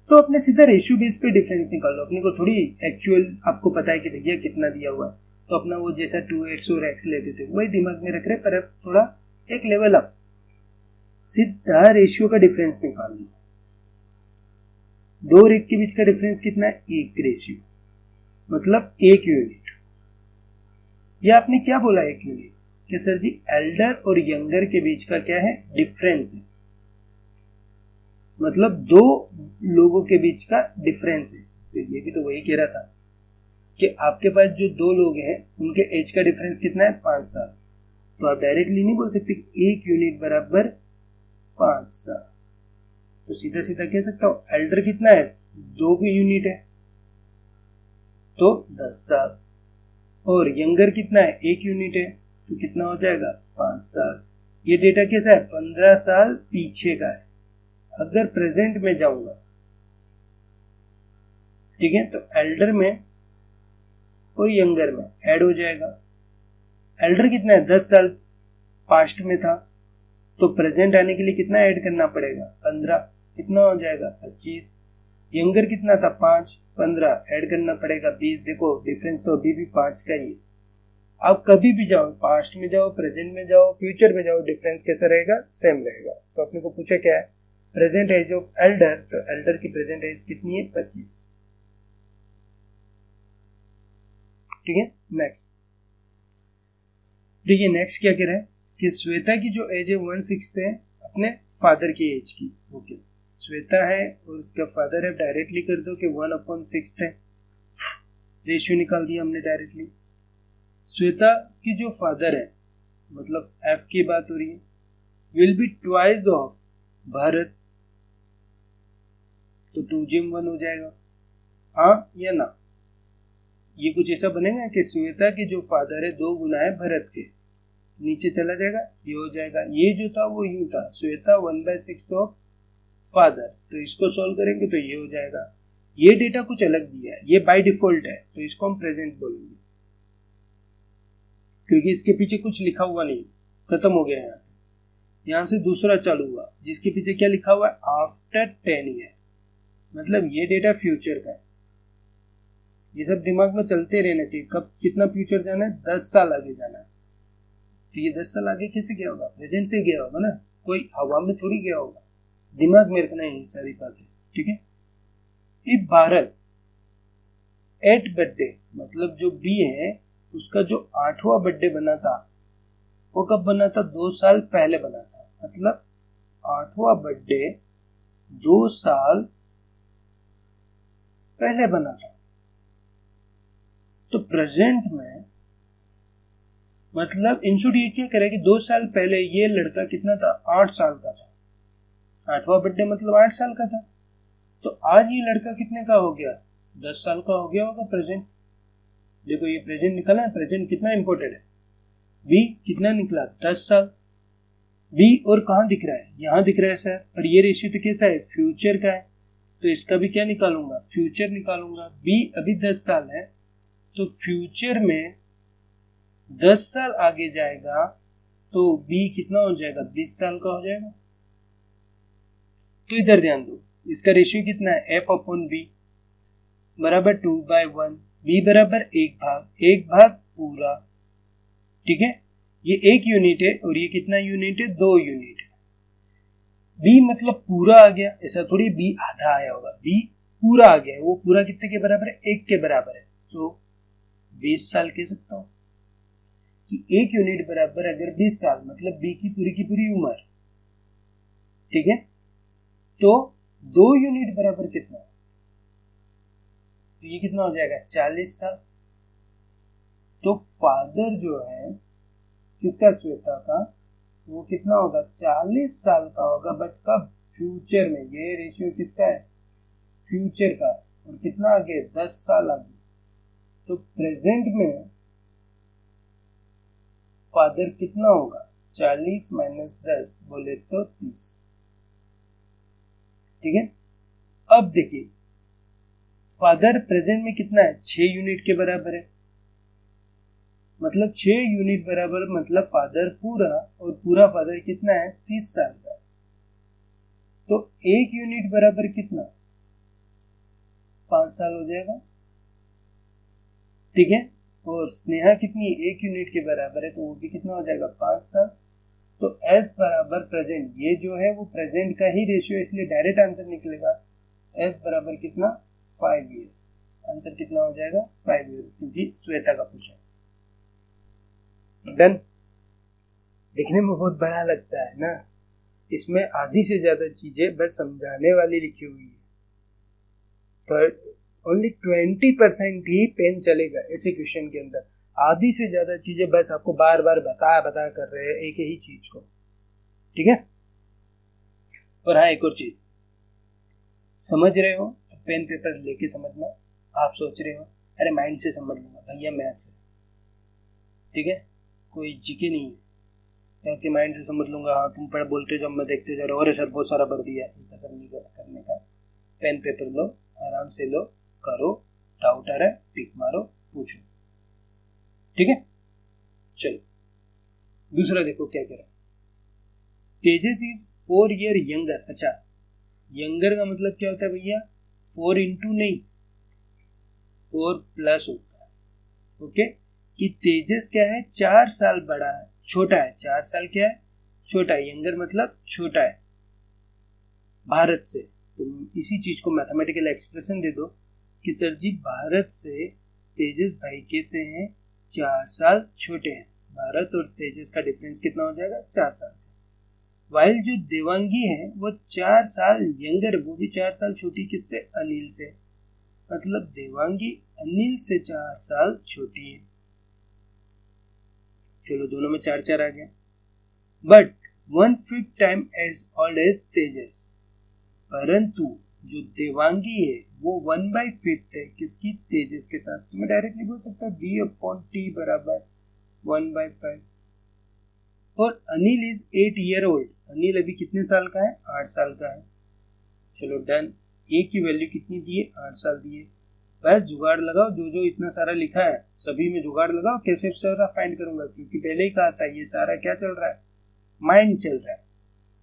तो अपने सीधा रेशियो बेस पे डिफरेंस निकाल लो, अपने को थोड़ी एक्चुअल आपको पता है कि भैया कितना दिया हुआ है, तो अपना वो जैसा 2x और x लेते थे वही दिमाग में रख रहे, पर अब थोड़ा एक लेवल अप, सीधा रेशियो का डिफरेंस निकाल लो। 2 और 1 के बीच का डिफरेंस कितना है, 1 रेशियो, मतलब 1 यूनिट। या आपने क्या बोला 1 यूनिट, कि सर जी एल्डर और यंगर के बीच का क्या है, डिफरेंस है, मतलब 2 लोगों के बीच का डिफरेंस है। तो ये भी तो वही कह रहा था कि आपके पास जो 2 लोग हैं उनके एज का डिफरेंस कितना है, 5 साल। तो आप डायरेक्टली नहीं बोल सकते 1 यूनिट बराबर 5 साल, तो सीधा सीधा कह सकता हूं एल्डर कितना है, 2 यूनिट है तो 10 साल, और यंगर कितना है, 1 यूनिट है तो कितना हो जाएगा, 5 साल। ये डेटा कैसा है, 15 साल पीछे का है। अगर प्रेजेंट में जाऊंगा, ठीक है, तो एल्डर में और यंगर में ऐड हो जाएगा। एल्डर कितना है, 10 साल पास्ट में था, तो प्रेजेंट आने के लिए कितना ऐड करना पड़ेगा, 15, कितना हो जाएगा, 25। यंगर कितना था, 5, 15 ऐड करना पड़ेगा 20। देखो डिफरेंस तो अभी भी 5 का ही है। आप कभी भी जाओ, पास्ट में जाओ, प्रेजेंट में जाओ, फ्यूचर में जाओ, डिफरेंस कैसा रहेगा, सेम रहेगा। तो अपने को पूछा क्या है, प्रेजेंट एज ऑफ एल्डर, तो एल्डर की प्रेजेंट एज कितनी है, 25, ठीक है। नेक्स्ट देखिए, नेक्स्ट क्या कह रहा है कि श्वेता की जो एज है 1/6 है अपने फादर की एज की, ओके। श्वेता है और उसका फादर है, डायरेक्टली कर दो कि 1/6 है, रेशियो निकाल दिया हमने डायरेक्टली। श्वेता की जो फादर है, मतलब एफ की बात हो रही है, will be twice of Bharat, तो 2/1 हो जाएगा, हाँ या ना। ये कुछ ऐसा बनेगा कि श्वेता के जो फादर है 2 गुना है भरत के, नीचे चला जाएगा, ये हो जाएगा। ये जो था वो यूं था, श्वेता 1/6 ऑफ फादर, तो इसको सॉल्व करेंगे तो ये हो जाएगा। ये डेटा कुछ अलग दिया है, ये बाय डिफॉल्ट है, तो इसको हम प्रेजेंट बोलेंगे क्योंकि इसके पीछे कुछ लिखा हुआ नहीं, खत्म हो गया है। यहाँ से दूसरा चालू हुआ जिसके पीछे क्या लिखा हुआ है, आफ्टर 10 ईयर, मतलब ये डेटा फ्यूचर का है। ये सब दिमाग में चलते रहना चाहिए, कब कितना फ्यूचर जाना है, 10 साल आगे जाना है। तो ये 10 साल आगे कैसे गया होगा, प्रेजेंट से गया होगा ना, कोई हवा में थोड़ी गया होगा। दिमाग में रखना है ये सारी बातें, ठीक है। इफ भारत एट बर्थडे, मतलब जो बी है उसका जो 8वां बर्थडे बना था वो कब बना था, 2 साल पहले बना था, मतलब 8वां बर्थडे 2 साल पहले बना था। तो प्रेजेंट में मतलब इंशूट ये क्या करे कि 2 साल पहले ये लड़का कितना था, 8 साल का था, 8वां बर्थडे मतलब 8 साल का था। तो आज ये लड़का कितने का हो गया, 10 साल का हो गया होगा प्रेजेंट। देखो ये प्रेजेंट निकला है, प्रेजेंट कितना इंपॉर्टेंट है। बी कितना निकला, 10 साल। बी और कहाँ दिख रहा है, यहाँ दिख रहा है सर, और ये रेशियो तो कैसा है, फ्यूचर का है, तो इसका भी क्या निकालूंगा, फ्यूचर निकालूंगा। बी अभी 10 साल है, तो फ्यूचर में 10 साल आगे जाएगा तो बी कितना हो जाएगा, 20 साल का हो जाएगा। तो इधर ध्यान दो, इसका रेशियो कितना है, एफ अपॉन बी बराबर 2/1, बी बराबर 1 भाग पूरा, ठीक है। ये 1 यूनिट है और ये कितना यूनिट है, 2 यूनिट है। बी मतलब पूरा आ गया, ऐसा थोड़ी बी आधा आया होगा, बी पूरा आ गया है। वो पूरा कितने के बराबर है, 1 के बराबर है, तो 20 साल कह सकता हूं कि 1 यूनिट बराबर अगर 20 साल, मतलब बी की पूरी उम्र, ठीक है। तो 2 यूनिट बराबर कितना, तो ये कितना हो जाएगा, 40 साल। तो फादर जो है किसका, श्वेता का, वो कितना होगा, 40 साल का होगा, बट कब, फ्यूचर में। ये रेशियो किसका है, फ्यूचर का, और कितना आगे, 10 साल आगे। तो प्रेजेंट में फादर कितना होगा, 40 माइनस 10 बोले तो 30। ठीक है, अब देखिए फादर प्रेजेंट में कितना है, 6 यूनिट के बराबर है, मतलब 6 यूनिट बराबर मतलब फादर पूरा, और पूरा फादर कितना है, 30 साल का। तो 1 यूनिट बराबर कितना, 5 साल हो जाएगा। ठीक है, और स्नेहा कितनी, 1 यूनिट के बराबर है, तो वो भी कितना हो जाएगा, 5 साल। तो एस बराबर प्रेजेंट, ये जो है वो प्रेजेंट का ही रेशियो, इसलिए डायरेक्ट आंसर निकलेगा एस बराबर कितना, 5 ईयर। आंसर कितना हो जाएगा, 5 ईयर, क्योंकि श्वेता का पूछा। डन। देखने में बहुत बड़ा लगता है ना, इसमें आधी से ज्यादा चीजें बस समझाने वाली लिखी हुई है, तो ओनली 20% ही पेन चलेगा ऐसे क्वेश्चन के अंदर। आधी से ज्यादा चीजें बस आपको बार बार बता कर रहे हैं एक ही चीज को। ठीक है, और हाँ एक और चीज, समझ रहे हो तो पेन पेपर लेके समझना। आप सोच रहे हो अरे माइंड से समझ लूंगा, भैया मैथ से। ठीक है, कोई जीके नहीं है कि माइंड से समझ लूंगा, हाँ तुम पढ़ बोलते जाओ मैं देखते जा रहा हूँ, अरे सर बहुत सारा भर दिया, ऐसा सब नहीं करने का। पेन पेपर लो, आराम से लो, करो, डाउट आ रहा है टिक मारो, पूछो। ठीक है, चलो दूसरा देखो क्या कह रहा है, तेजस इज 4 ईयर यंगर। अच्छा, यंगर का मतलब क्या होता है भैया, 4 इंटू नहीं, 4 प्लस होता है। ओके, कि तेजस क्या है, 4 साल बड़ा है, छोटा है, 4 साल क्या है, छोटा है, यंगर मतलब छोटा है भारत से। तो इसी चीज को मैथमेटिकल एक्सप्रेशन दे दो कि सर जी भारत से तेजस भाई कैसे हैं, 4 साल छोटे हैं। भारत और तेजस का डिफरेंस कितना हो जाएगा, 4 साल। वाइल जो देवांगी है वो 4 साल यंगर, वो भी 4 साल छोटी, किससे, अनिल से। मतलब देवांगी अनिल से 4 साल छोटी है। चलो दोनों में 4 आ गया। But 1/5 time age old age Tejas, परंतु जो देवांगी है वो 1/5 है किसकी, तेजस के साथ। तो मैं डायरेक्टली बोल सकता हूँ d/t बराबर 1/5। और Anil is 8 year old, Anil अभी कितने साल का है, 8 साल का है। चलो डन, ए की वैल्यू कितनी दी है, 8 साल दी है। बस जुगाड़ लगाओ, जो जो इतना सारा लिखा है सभी में जुगाड़ लगाओ। कैसे सारा फाइंड करूंगा, क्योंकि पहले ही कहा था ये सारा क्या चल रहा है, माइंड चल रहा है।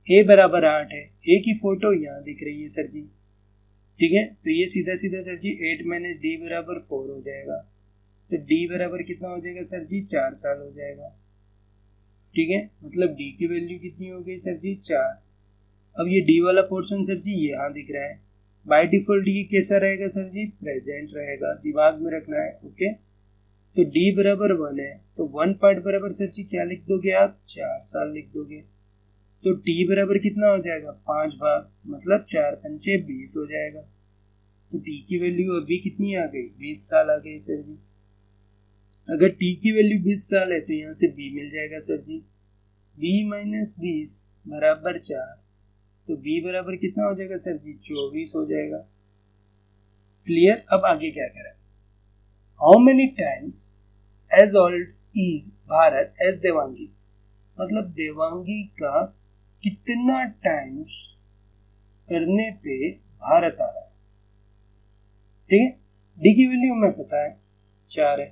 ए बराबर 8 है, ए की फोटो यहाँ दिख रही है सर जी। ठीक है, तो ये सीधा सीधा सर जी 8 माइनस डी बराबर 4 हो जाएगा। तो डी बराबर कितना हो जाएगा सर जी, 4 साल हो जाएगा। ठीक है, मतलब डी की वैल्यू कितनी हो गई सर जी, 4। अब ये डी वाला पोर्शन सर जी यहाँ दिख रहा है, बाय डिफॉल्ट ये कैसा रहेगा सर जी, प्रेजेंट रहेगा, दिमाग में रखना है। ओके, तो डी बराबर 1 है, तो 1 पार्ट बराबर सर जी क्या लिख दोगे आप, 4 साल लिख दोगे। तो टी बराबर कितना हो जाएगा, 5 भाग, मतलब 4 पंचे 20 हो जाएगा। तो टी की वैल्यू अभी कितनी आ गई, 20 साल आ गई सर जी। अगर टी की वैल्यू 20 साल है तो यहाँ से बी मिल जाएगा सर जी, बी माइनस 20 बराबर 4। तो बी बराबर कितना हो जाएगा सर जी, 24 हो जाएगा। क्लियर। अब आगे क्या कह रहा है, how many times age old is Bharat age Devangi, मतलब देवांगी का कितना टाइम्स करने पे भारत आ रहा है। ठीक है, डी की वैल्यू हमें पता है 4 है,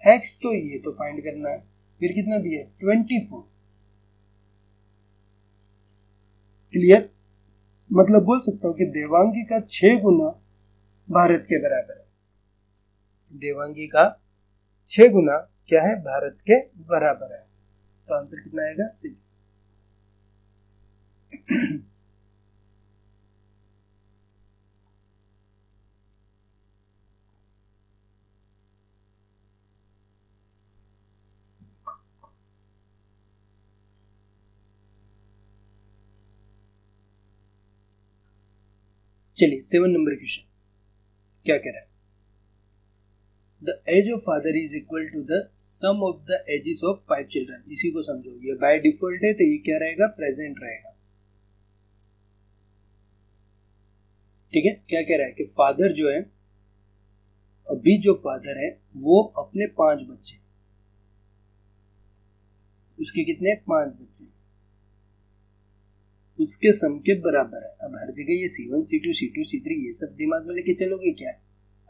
एक्स तो ये तो फाइंड करना है, फिर कितना दिया है 24। क्लियर, मतलब बोल सकता हूँ कि देवांगी का 6 गुना भारत के बराबर है, देवांगी का 6 गुना क्या है, भारत के बराबर है। तो आंसर कितना आएगा, 6। चलिए 7 नंबर क्वेश्चन क्या कह रहा है, the age of father is equal to the sum of the ages of 5 children. इसी को समझो, ये बाय डिफॉल्ट है तो ये क्या रहेगा, प्रेजेंट रहेगा। ठीक है, क्या कह रहा है कि फादर जो है, अभी जो फादर है वो अपने 5 बच्चे, उसके कितने 5 बच्चे, उसके सम के बराबर है। अब हर जगह ये C1 C2 C2 C3 ये सब दिमाग में लेके चलोगे क्या?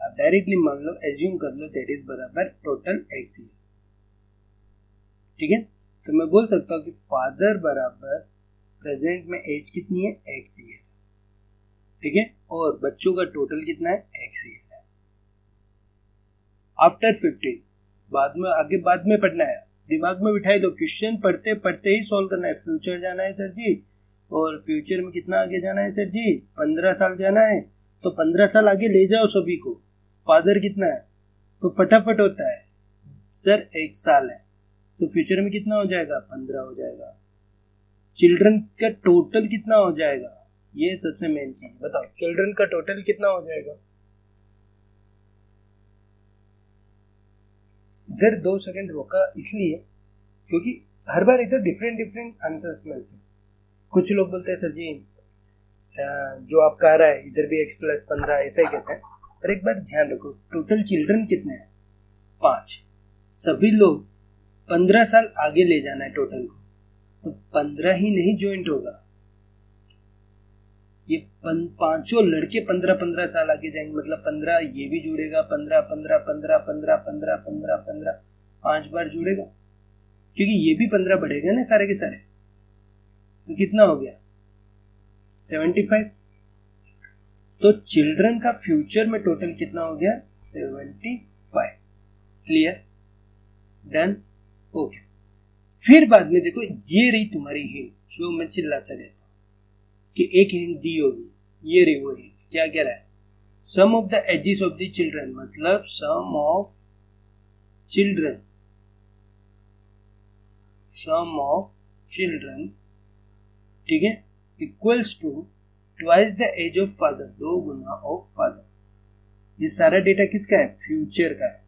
आप डायरेक्टली मान लो, एज्यूम कर लो दैट इज बराबर टोटल x ईयर। ठीक है, तो मैं बोल सकता हूँ कि फादर बराबर प्रेजेंट में एज कितनी है x ईयर। ठीक है, और बच्चों का टोटल कितना है x ईयर है। आफ्टर 15 बाद में आगे बाद में पढ़ना है, दिमाग में बिठाई दो, क्वेश्चन पढ़ते पढ़ते ही सॉल्व करना है। फ्यूचर जाना है सर जी, और फ्यूचर में कितना आगे जाना है सर जी? 15 साल जाना है, तो 15 साल आगे ले जाओ सभी को। फादर कितना है, तो फटाफट होता है सर 1 साल है, तो फ्यूचर में कितना हो जाएगा? 15 हो जाएगा। चिल्ड्रन का टोटल कितना हो जाएगा? ये सबसे मेन चीज बताओ, चिल्ड्रन का टोटल कितना हो जाएगा? इधर 2 सेकंड रोका इसलिए क्योंकि हर बार इधर डिफरेंट डिफरेंट आंसर्स मिलते हैं। कुछ लोग बोलते हैं सर जी जो आपका आ रहा है इधर भी x + 15 ऐसा ही कहते हैं, पर एक बार ध्यान रखो, टोटल चिल्ड्रन कितने हैं? 5। सभी लोग 15 साल आगे ले जाना है टोटल को, तो 15 ही नहीं ज्वाइंट होगा, ये पांचों लड़के 15-15 साल आगे जाएंगे, मतलब 15 ये भी जुड़ेगा, 15 5 बार जुड़ेगा, क्योंकि ये भी 15 बढ़ेगा ना सारे के सारे, तो कितना हो गया? 75। तो चिल्ड्रन का फ्यूचर में टोटल कितना हो गया? 75। क्लियर? डन? ओके। फिर बाद में देखो, ये रही तुम्हारी हिंट जो मैं चिल्लाता रहता हूं कि एक हिंट दी होगी, ये रही वो हिंट। क्या कह रहा है? Sum of the ages of the children, मतलब sum of children, sum of children, ठीक है, equals to twice the age of father, 2 गुना ऑफ फादर। ये सारा डेटा किसका है? फ्यूचर का है।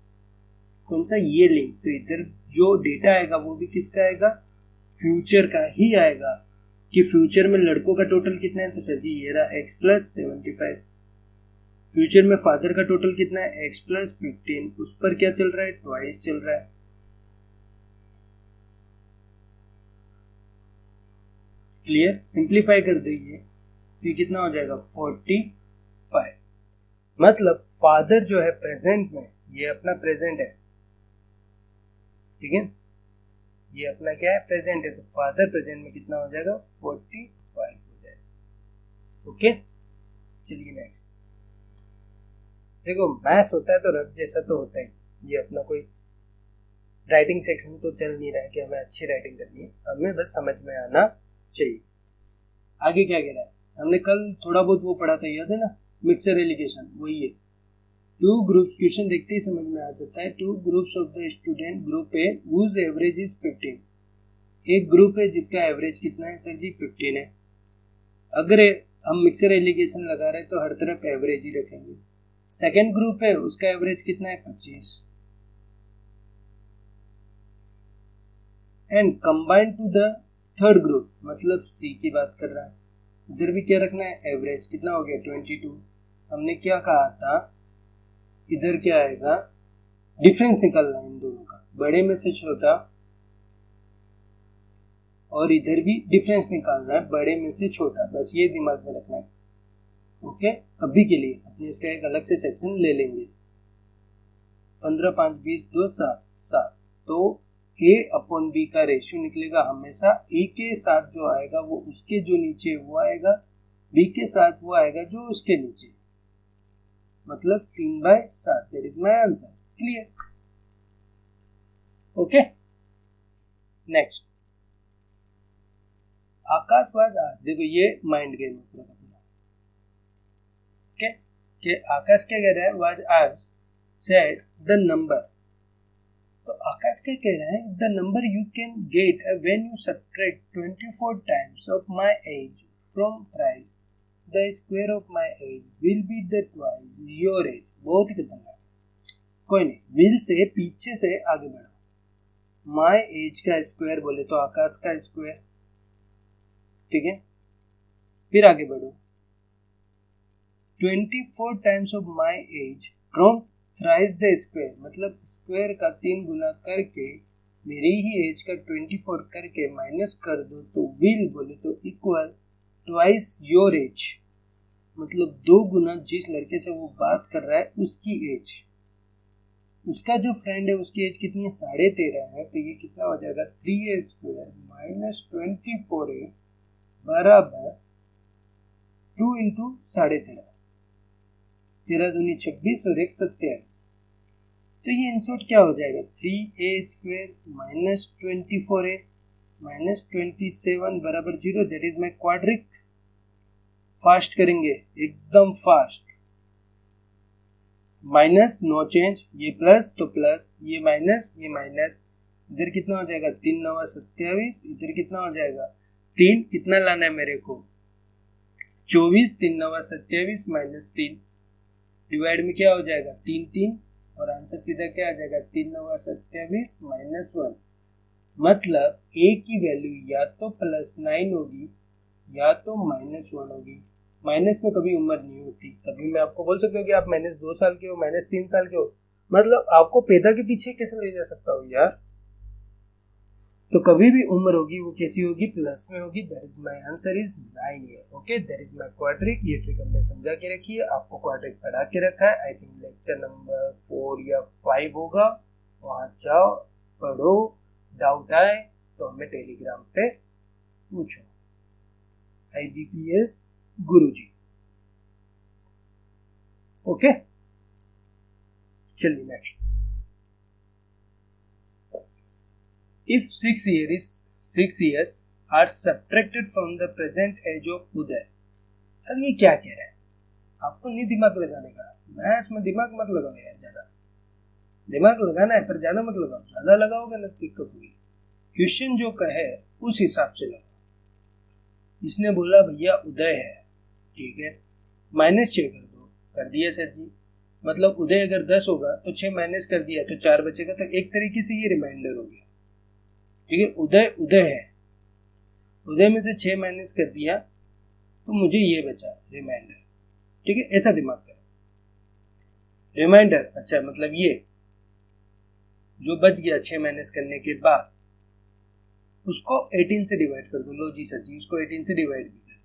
कौन सा? ये लिंक। तो इधर जो डेटा आएगा वो भी किसका आएगा? फ्यूचर का ही आएगा। कि फ्यूचर में लड़कों का टोटल कितना है? तो सर जी ये रहा x + 75। फ्यूचर में फादर का टोटल कितना है? x + 15। उस पर क्या चल रहा है? ट्वाइस चल रहा है। क्लियर? सिंप्लीफाई कर दीजिए तो कितना हो जाएगा? 45। मतलब फादर जो है प्रेजेंट में, ये अपना प्रेजेंट है, ठीक है, ये अपना क्या है? प्रेजेंट है, तो फादर प्रेजेंट में कितना हो जाएगा? 45 हो जाएगा। ओके, चलिए नेक्स्ट। देखो मैथ्स होता है तो रफ जैसा तो होता ही, ये अपना कोई राइटिंग सेक्शन तो चल नहीं रहा है कि हमें अच्छी राइटिंग करनी है, हमें बस समझ में आना चाहिए। आगे क्या कह रहा है? हमने कल थोड़ा बहुत वो पढ़ा था, याद है ना? मिक्सर एलिगेशन, वही है। 2 ग्रुप्स, क्वेश्चन देखते ही समझ में आ जाता है। 2 groups of the student, group A whose average is 15। एक ग्रुप है जिसका एवरेज कितना है? सर जी 15 है। अगर हम मिक्सर एलिगेशन लगा रहे हैं तो हर तरफ एवरेज ही रखेंगे। सेकेंड ग्रुप है, उसका एवरेज कितना है? 25। And combined to the third group, मतलब सी की बात कर रहा है, इधर भी क्या रखना है? एवरेज कितना हो गया? 22। हमने क्या कहा था? इधर क्या आएगा? डिफरेंस निकालना है इन दोनों का, बड़े में से छोटा, और इधर भी डिफरेंस निकालना है, बड़े में से छोटा, बस ये दिमाग में रखना है। ओके, अभी के लिए अपने इसका एक अलग से सेक्शन ले लेंगे। 15 5 20 2 7, तो A/B का रेशियो निकलेगा हमेशा A के साथ जो आएगा वो उसके जो नीचे वो आएगा, B के साथ वो आएगा जो उसके नीचे, मतलब 3/7। That is my answer. Clear? Okay, next. Akash was आज, देखो ये माइंड गेम है पूरा। ओके, कि आकाश क्या कह रहा है? वाज आज सेड द नंबर, तो आकाश क्या कह रहा है? The number you can get when you subtract 24 times of my age from price, the square of my age will be the twice your age. बहुत ही खतरनाक। कोई नहीं, विल से पीछे से आगे बढ़ो। माय एज का स्क्वायर बोले तो आकाश का स्क्वायर, ठीक है, फिर आगे बढ़ो। 24 times of my age from thrice the square, मतलब स्क्वायर का 3 गुना करके मेरी ही एज का 24 करके माइनस कर दो तो विल बोले तो इक्वल ट्वाइस योर एज, मतलब 2 गुना जिस लड़के से वो बात कर रहा है उसकी एज। उसका जो फ्रेंड है उसकी एज कितनी है, 13.5 है, तो ये कितना हो जाएगा 3a² माइनस 24a बराबर 2 इंटू 13.5, 13 दूनी 26 और 1 27। तो ये इंसर्ट क्या हो जाएगा 3a² माइनस 24a माइनस 27 बराबर 0, that is my quadric. Fast करेंगे एकदम फास्ट, माइनस नो चेंज, ये प्लस तो प्लस, ये माइनस ये माइनस, इधर कितना हो जाएगा 3 9 27, इधर कितना हो जाएगा 3, कितना लाना है मेरे को 24, 3 9 27 माइनस 3, डिवाइड में क्या हो जाएगा 3 3, और आंसर सीधा क्या आ जाएगा 3 9 27 माइनस 1। मतलब a की वैल्यू या तो +9 होगी या तो -1 होगी। माइनस में कभी उम्र नहीं होती, कभी मैं आपको बोल सकता हूँ कि आप -2 साल के हो, -3 साल के हो, मतलब आपको पैदा के पीछे कैसे ले जा सकता हूँ यार। तो कभी भी उम्र होगी वो कैसी होगी, प्लस में होगी। That is my answer is 9 year. Okay, that is my quadric. ये ट्रिक हमने समझा के रखी है, आपको क्वाड्रिक पढ़ा के रखा है। आई थिंक लेक्चर नंबर 4 या 5 होगा, वहां जाओ पढ़ो, डाउट आए तो हमें टेलीग्राम पे पूछो। IBPS गुरुजी। ओके, चलिए next. If 6 years are subtracted from the present age of उदय। अब ये क्या कह रहा है, आपको नहीं दिमाग लगाने का, मैथ्स में दिमाग मत लगाओ यार, ज्यादा दिमाग लगाना है पर ज्यादा मत लगाओ, ज्यादा लगाओगे ना दिक्कत होगी। क्वेश्चन जो कहे उस हिसाब से लगाओ। इसने बोला भैया उदय है, ठीक है, -6 कर दो, कर दिया सर जी। मतलब उदय अगर 10 होगा तो 6 माइनस कर दिया तो 4 बचेगा, तो एक तरीके से ये रिमाइंडर हो गया, ठीक है। उदय उदय है, उदय में से 6 माइनस कर दिया तो मुझे ये बचा रिमाइंडर, ठीक है, ऐसा दिमाग करें। रिमाइंडर अच्छा, मतलब ये जो बच गया 6 माइनस करने के बाद उसको 18 से डिवाइड कर दो। लो जी सर जी, इसको 18 से डिवाइड भी कर दिया,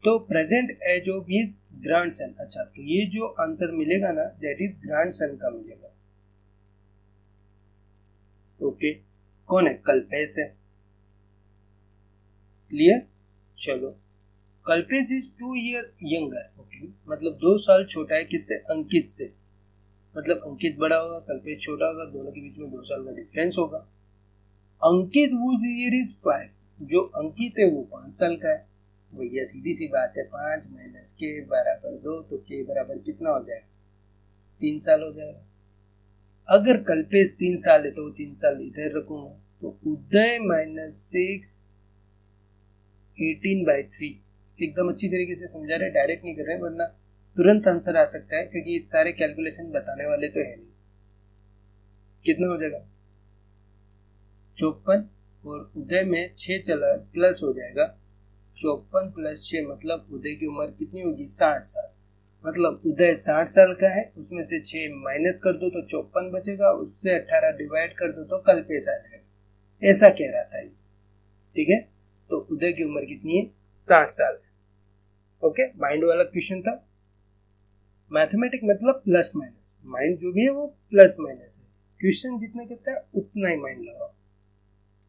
तो present age of his grandson. अच्छा, तो ये जो आंसर मिलेगा ना, दैट इज ग्रैंडसन का मिलेगा। ओके, कौन है, कल्पेश है, क्लियर। चलो, Kalpesh is 2 year younger. Okay, मतलब 2 साल छोटा है किससे, अंकित से। मतलब अंकित बड़ा होगा, कल्पेश छोटा होगा, दोनों के बीच में 2 साल का डिफरेंस होगा। अंकित whose year is 5, जो अंकित है वो 5 साल का है। भैया सीधी सी बात है, 5 माइनस के बराबर 2, तो के बराबर कितना हो जाएगा, 3 साल हो जाएगा। अगर कल्पेश 3 साल है तो 3 साल इधर रखूंगा, तो उदय -6 18/3। एकदम अच्छी तरीके से समझा रहे, डायरेक्ट नहीं कर रहे, वरना तुरंत आंसर आ सकता है, क्योंकि सारे कैलकुलेशन बताने वाले तो है नहीं। कितना हो जाएगा 54, और उदय में 6 चला प्लस हो जाएगा 54 + 6, मतलब उदय की उम्र कितनी होगी 60 साल। मतलब उदय 60 साल का है, उसमें से 6 माइनस कर दो तो 54 बचेगा, उससे 18 डिवाइड कर दो तो कल्पेश आ जाएगा। ऐसा कह रहा था ये, ठीक है। तो उदय की उम्र कितनी है, 60 साल है। ओके, माइंड वाला क्वेश्चन था। मैथमेटिक मतलब प्लस माइनस, माइंड जो भी है वो प्लस माइनस है। क्वेश्चन जितना कहता है उतना ही माइंड लगाओ।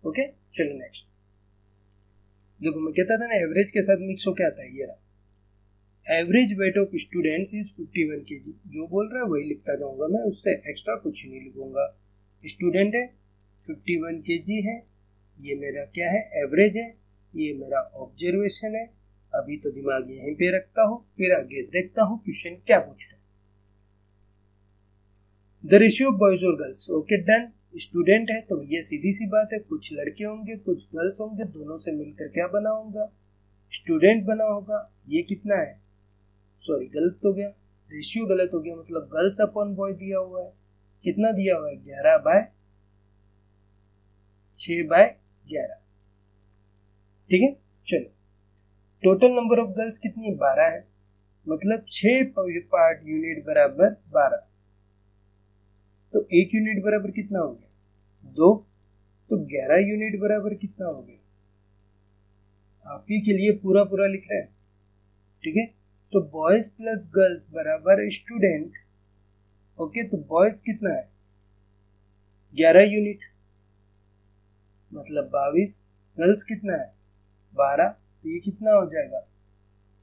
ओके, चलो नेक्स्ट। देखो मैं कहता था ना एवरेज के साथ मिक्स हो क्या आता है, ये रहा। Average weight of students is 51 kg। जो बोल रहा है वही लिखता जाऊंगा मैं, उससे एक्स्ट्रा कुछ नहीं लिखूंगा। स्टूडेंट है, 51 kg है, ये मेरा क्या है, एवरेज है, ये मेरा ऑब्जर्वेशन है। अभी तो दिमाग यहीं पे रखता हूँ, फिर आगे देखता हूँ क्वेश्चन क्या पूछ रहा है। द रेशियो ऑफ बॉयज और गर्ल्स। Okay done. स्टूडेंट है तो ये सीधी सी बात है, कुछ लड़के होंगे कुछ गर्ल्स होंगे, दोनों से मिलकर क्या बना होगा, स्टूडेंट बना होगा। ये कितना है, सॉरी गलत हो गया, रेशियो गलत हो गया, मतलब गर्ल्स अपॉन बॉय दिया हुआ है। कितना दिया हुआ है, 11/6/11, ठीक है। चलो, टोटल नंबर ऑफ गर्ल्स कितनी है, 12 है, मतलब 6 पार्ट यूनिट बराबर 12, तो 1 यूनिट बराबर कितना हो गया, 2, तो 11 यूनिट बराबर कितना हो गया? आप ही के लिए पूरा पूरा लिख रहा है, ठीक है। तो बॉयज प्लस गर्ल्स बराबर स्टूडेंट, ओके। तो बॉयज कितना है? 11 यूनिट, मतलब 22। गर्ल्स कितना है? 12। तो ये कितना हो जाएगा?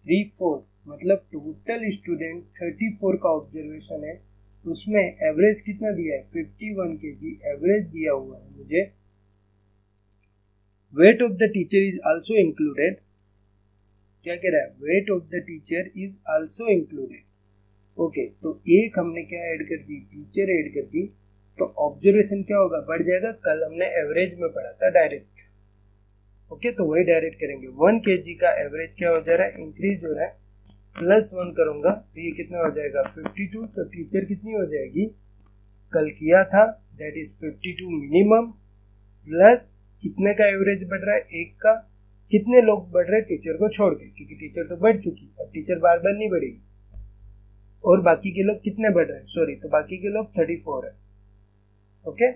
34, मतलब टोटल स्टूडेंट 34 का ऑब्जर्वेशन है, उसमें एवरेज कितना दिया है? 51 kg एवरेज दिया हुआ है मुझे। Weight of the teacher is also included. क्या कह रहा है? Weight of the teacher is also included, okay. तो एक हमने क्या ऐड कर दी? टीचर ऐड कर दी, तो ऑब्जर्वेशन क्या होगा? बढ़ जाएगा। कल हमने एवरेज में पढ़ा था डायरेक्ट, ओके। तो वही डायरेक्ट करेंगे। 1 kg का एवरेज क्या हो जा रहा है? इंक्रीज हो रहा है। +1 करूंगा तो ये कितना हो जाएगा? 52। तो टीचर कितनी हो जाएगी? कल किया था, दैट इज 52 मिनिमम, प्लस कितने का एवरेज बढ़ रहा है? 1 का। कितने लोग बढ़ रहे हैं टीचर को छोड़ के? क्योंकि टीचर तो बढ़ चुकी, अब टीचर बार बार नहीं बढ़ेगी। और बाकी के लोग कितने बढ़ रहे हैं? सॉरी, तो बाकी के लोग 34 है, ओके।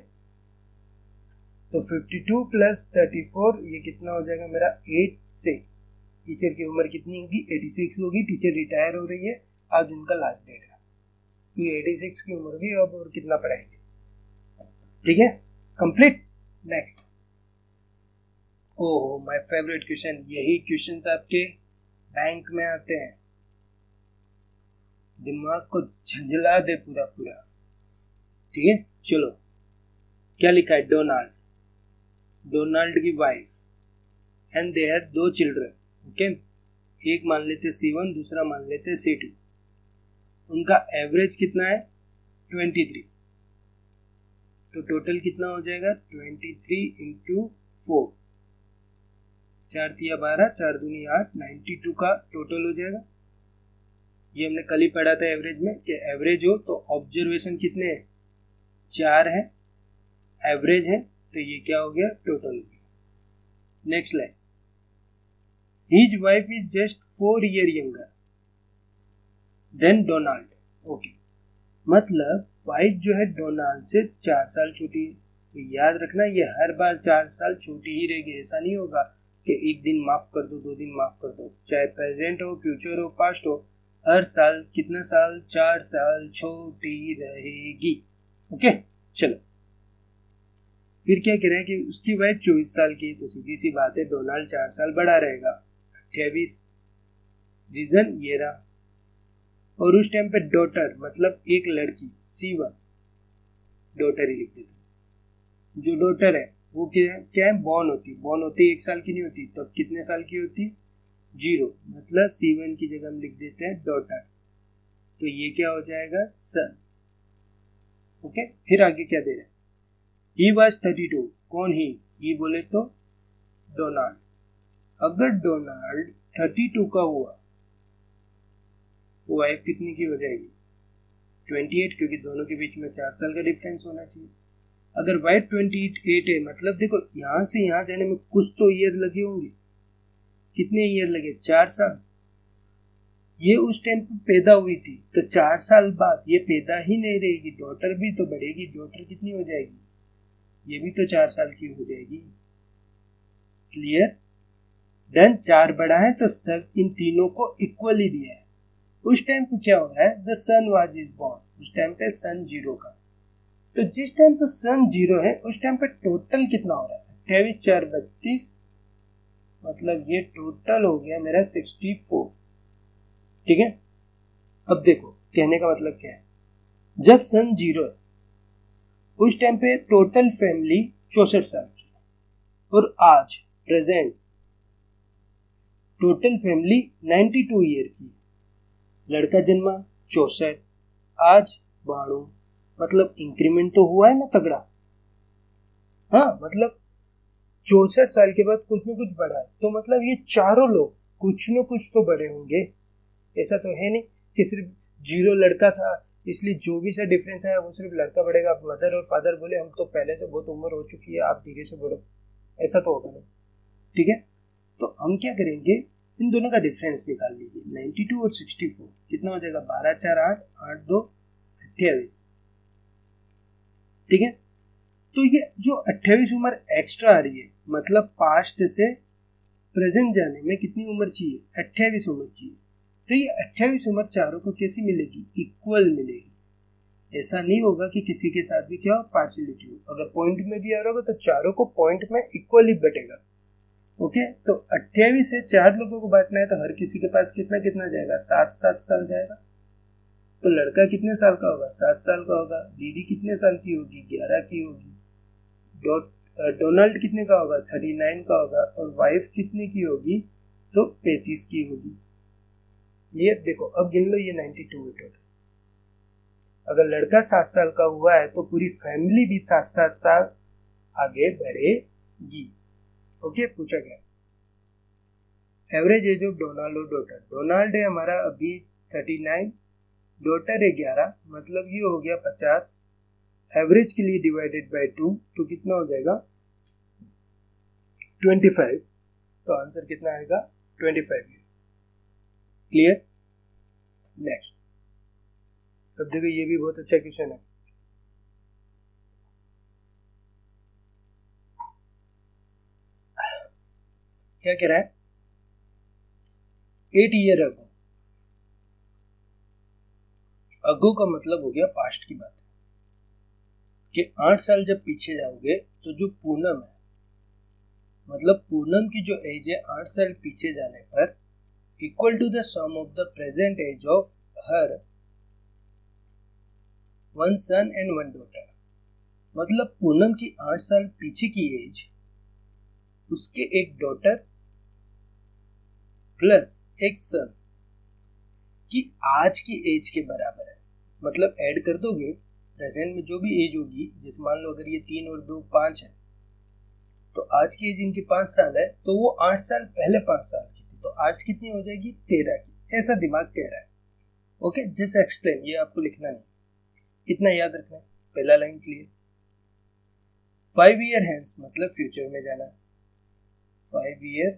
तो 52 प्लस 34 ये कितना हो जाएगा मेरा? 86। टीचर की उम्र कितनी होगी? 86 होगी। टीचर रिटायर हो रही है, आज उनका लास्ट डेट है, तो ये 86 की उम्र होगी। अब और कितना पढ़ाएंगे? ठीक है, complete. Next. Oh my favourite question, यही क्वेश्चंस आपके बैंक में आते हैं, दिमाग को झंझला दे पूरा पूरा, ठीक है। चलो, क्या लिखा है? डोनाल्ड, डोनाल्ड की wife and they have 2 children, okay. एक मान लेते C1, दूसरा मान लेते C2। उनका एवरेज कितना है? 23। तो टोटल कितना हो जाएगा? 23 इंटू 4, 4 तिया 12, 4 दूनी 8, 92 का टोटल हो जाएगा। ये हमने कल ही पढ़ा था एवरेज में, कि एवरेज हो तो ऑब्जर्वेशन कितने हैं? 4 है, एवरेज है, तो ये क्या हो गया? टोटल हो गया। Next line, his wife is just 4 year younger than Donald, okay. मतलब वाइफ जो है डोनाल्ड से 4 साल छोटी है। तो याद रखना, ये हर बार 4 साल छोटी ही रहेगी, ऐसा नहीं होगा कि एक दिन माफ कर दो, 2 दिन माफ कर दो। चाहे प्रेजेंट हो, फ्यूचर हो, पास्ट हो, हर साल कितना साल? 4 साल छोटी रहेगी, ओके। चलो, फिर क्या कह रहे हैं कि उसकी वाइफ 24 साल की है, तो सीधी सी बात है डोनाल्ड 4 साल बड़ा रहेगा, 28। रीजन ये रहा। और उस टाइम पे डॉटर मतलब एक लड़की C1, डॉटर ही लिख देते। जो डॉटर है वो क्या है? बॉर्न होती 1 साल की नहीं होती, तब कितने साल की होती? 0, मतलब C1 की जगह हम लिख देते हैं डॉटर। तो ये क्या हो जाएगा? सन, ओके। फिर आगे क्या दे रहे हैं? ही वॉज 32, कौन ही? ये बोले तो डोनाल्ड। अगर डोनाल्ड 32 का हुआ, वो वाइफ कितनी की हो जाएगी? 28, क्योंकि दोनों के बीच में 4 साल का डिफरेंस होना चाहिए। अगर वाइफ 28 है, मतलब देखो यहां से यहां जाने में कुछ तो ईयर लगे होंगे। कितने ईयर लगे? 4 साल। ये उस टाइम पे पैदा हुई थी, तो 4 साल बाद ये पैदा ही नहीं रहेगी, डॉटर भी तो बढ़ेगी। डॉटर कितनी हो जाएगी? ये भी तो 4 साल की हो जाएगी। क्लियर? डन। 4 बढ़ा है तो सब इन तीनों को इक्वली दिया है। उस टाइम पे क्या हो रहा है? The son was is born, उस टाइम पे सन 0 का। तो जिस टाइम पे सन 0 है, उस टाइम पे टोटल कितना हो रहा है? 28 4 32, मतलब ये टोटल हो गया मेरा 64, ठीक है। अब देखो कहने का मतलब क्या है, जब सन 0 है उस टाइम पे टोटल फैमिली 64 साल की, और आज प्रेजेंट टोटल फैमिली 92 ईयर की। लड़का जन्मा 64, आज 92, मतलब इंक्रीमेंट तो हुआ है ना तगड़ा। हाँ, मतलब 64 साल के बाद कुछ न कुछ बढ़ा है, तो मतलब ये चारों लोग कुछ न कुछ तो बड़े होंगे। ऐसा तो है नहीं कि सिर्फ 0 लड़का था इसलिए जो भी सा डिफरेंस है वो सिर्फ लड़का बढ़ेगा। मदर और फादर बोले हम तो पहले से बहुत उम्र हो चुकी है, आप धीरे से बढ़ो, ऐसा तो होगा नहीं, ठीक है। तो हम क्या करेंगे, इन दोनों का डिफरेंस निकाल लीजिए। 92 और 64 कितना हो जाएगा? 12 4 8, 8 2 28, ठीक है। तो ये जो 28 उम्र एक्स्ट्रा आ रही है, मतलब पास्ट से प्रेजेंट जाने में कितनी उम्र चाहिए? 28 उम्र चाहिए। तो ये 28 उम्र चारों को कैसी मिलेगी? इक्वल मिलेगी। ऐसा नहीं होगा कि किसी के साथ भी क्या हो, पार्शियलिटी हो। अगर पॉइंट में भी आ रहा होगा तो चारों को पॉइंट में इक्वली बटेगा। ओके, तो 28 से 4 लोगों को बांटना है तो हर किसी के पास कितना कितना जाएगा? 7-7 साल जाएगा। तो लड़का कितने साल का होगा? 7 साल का होगा। दीदी कितने साल की होगी? 11 की होगी। डोनाल्ड कितने का होगा? 39 का होगा। और वाइफ कितने की होगी? तो 35 की होगी। ये देखो, अब गिन लो, ये 92 है टोटल। अगर लड़का 7 साल का हुआ है तो पूरी फैमिली भी 7-7 साल आगे बढ़ेगी। ओके, पूछा गया एवरेज एज ऑफ डोनाल्ड और डॉटर। डोनाल्ड है हमारा अभी 39, डॉटर है 11, मतलब ये हो गया 50। एवरेज के लिए डिवाइडेड बाय 2 तो कितना हो जाएगा? 25। तो आंसर कितना आएगा? 25। क्लियर? नेक्स्ट, अब देखो ये भी बहुत अच्छा क्वेश्चन है। क्या कह रहा है? 8 ईयर अगो। अगो का मतलब हो गया पास्ट की बात है कि 8 साल जब पीछे जाओगे तो जो पूनम है, मतलब पूनम की जो एज है 8 साल पीछे जाने पर equal to the sum of the present age of her 1 son and 1 daughter. मतलब पूनम की 8 साल पीछे की एज उसके एक डॉटर प्लस एक सन की आज की एज के बराबर है। मतलब ऐड कर दोगे प्रेजेंट में जो भी एज होगी, जैसे मान लो अगर ये 3 और 2 5 है तो आज की एज इनकी 5 साल है, तो वो 8 साल पहले 5 साल की थी, तो आज कितनी हो जाएगी? 13 की। ऐसा दिमाग कह रहा है। ओके, जस्ट एक्सप्लेन, ये आपको लिखना नहीं, इतना याद रखना है। पहला लाइन क्लियर। 5 ईयर हैंस मतलब फ्यूचर में जाना। 5 ईयर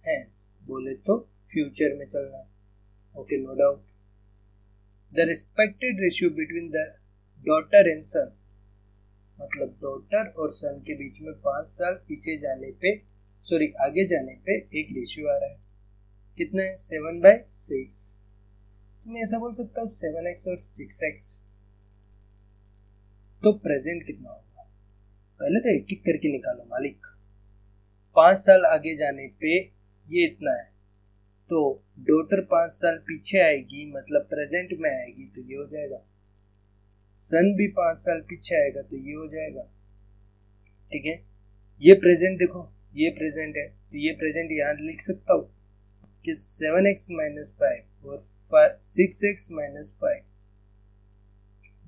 हैंस बोले तो फ्यूचर में चलना। Okay, no doubt. The respected ratio between the daughter and son, मतलब डॉटर और सन के बीच में 5 साल पीछे जाने पे, सॉरी आगे जाने पे एक रेशियो आ रहा है। कितना है? 7/6। तो मैं ऐसा बोल सकता हूँ 7x और 6x। तो प्रेजेंट कितना होगा? पहले तो एक एक करके निकालो मालिक। 5 साल आगे जाने पे ये इतना है, तो डॉटर 5 साल पीछे आएगी, मतलब प्रेजेंट में आएगी, तो ये हो जाएगा। सन भी 5 साल पीछे आएगा तो ये हो जाएगा। ठीक है, ये प्रेजेंट देखो, ये प्रेजेंट है तो ये प्रेजेंट यहाँ लिख सकता हूँ कि 7x - 5 और 6x - 5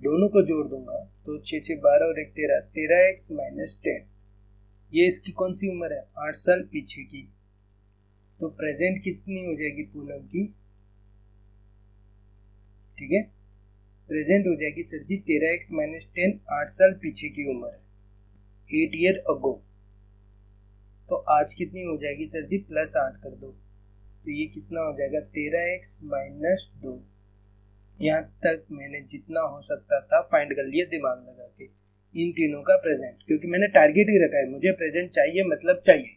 दोनों को जोड़ दूंगा तो 6 6 12 और 1 13, 13x - 10। ये इसकी कौन सी उम्र है? 8 साल पीछे की। तो प्रेजेंट कितनी हो जाएगी पूनम की? ठीक है, प्रेजेंट हो जाएगी सर जी 13x - 10, 8 साल पीछे की उम्र है, 8 ईयर अगो। तो आज कितनी हो जाएगी सर जी? +8 कर दो तो ये कितना हो जाएगा? 13x - 2। यहाँ तक मैंने जितना हो सकता था फाइंड कर लिया दिमाग लगा के, इन तीनों का प्रेजेंट, क्योंकि मैंने टारगेट ही रखा है, मुझे प्रेजेंट चाहिए, मतलब चाहिए।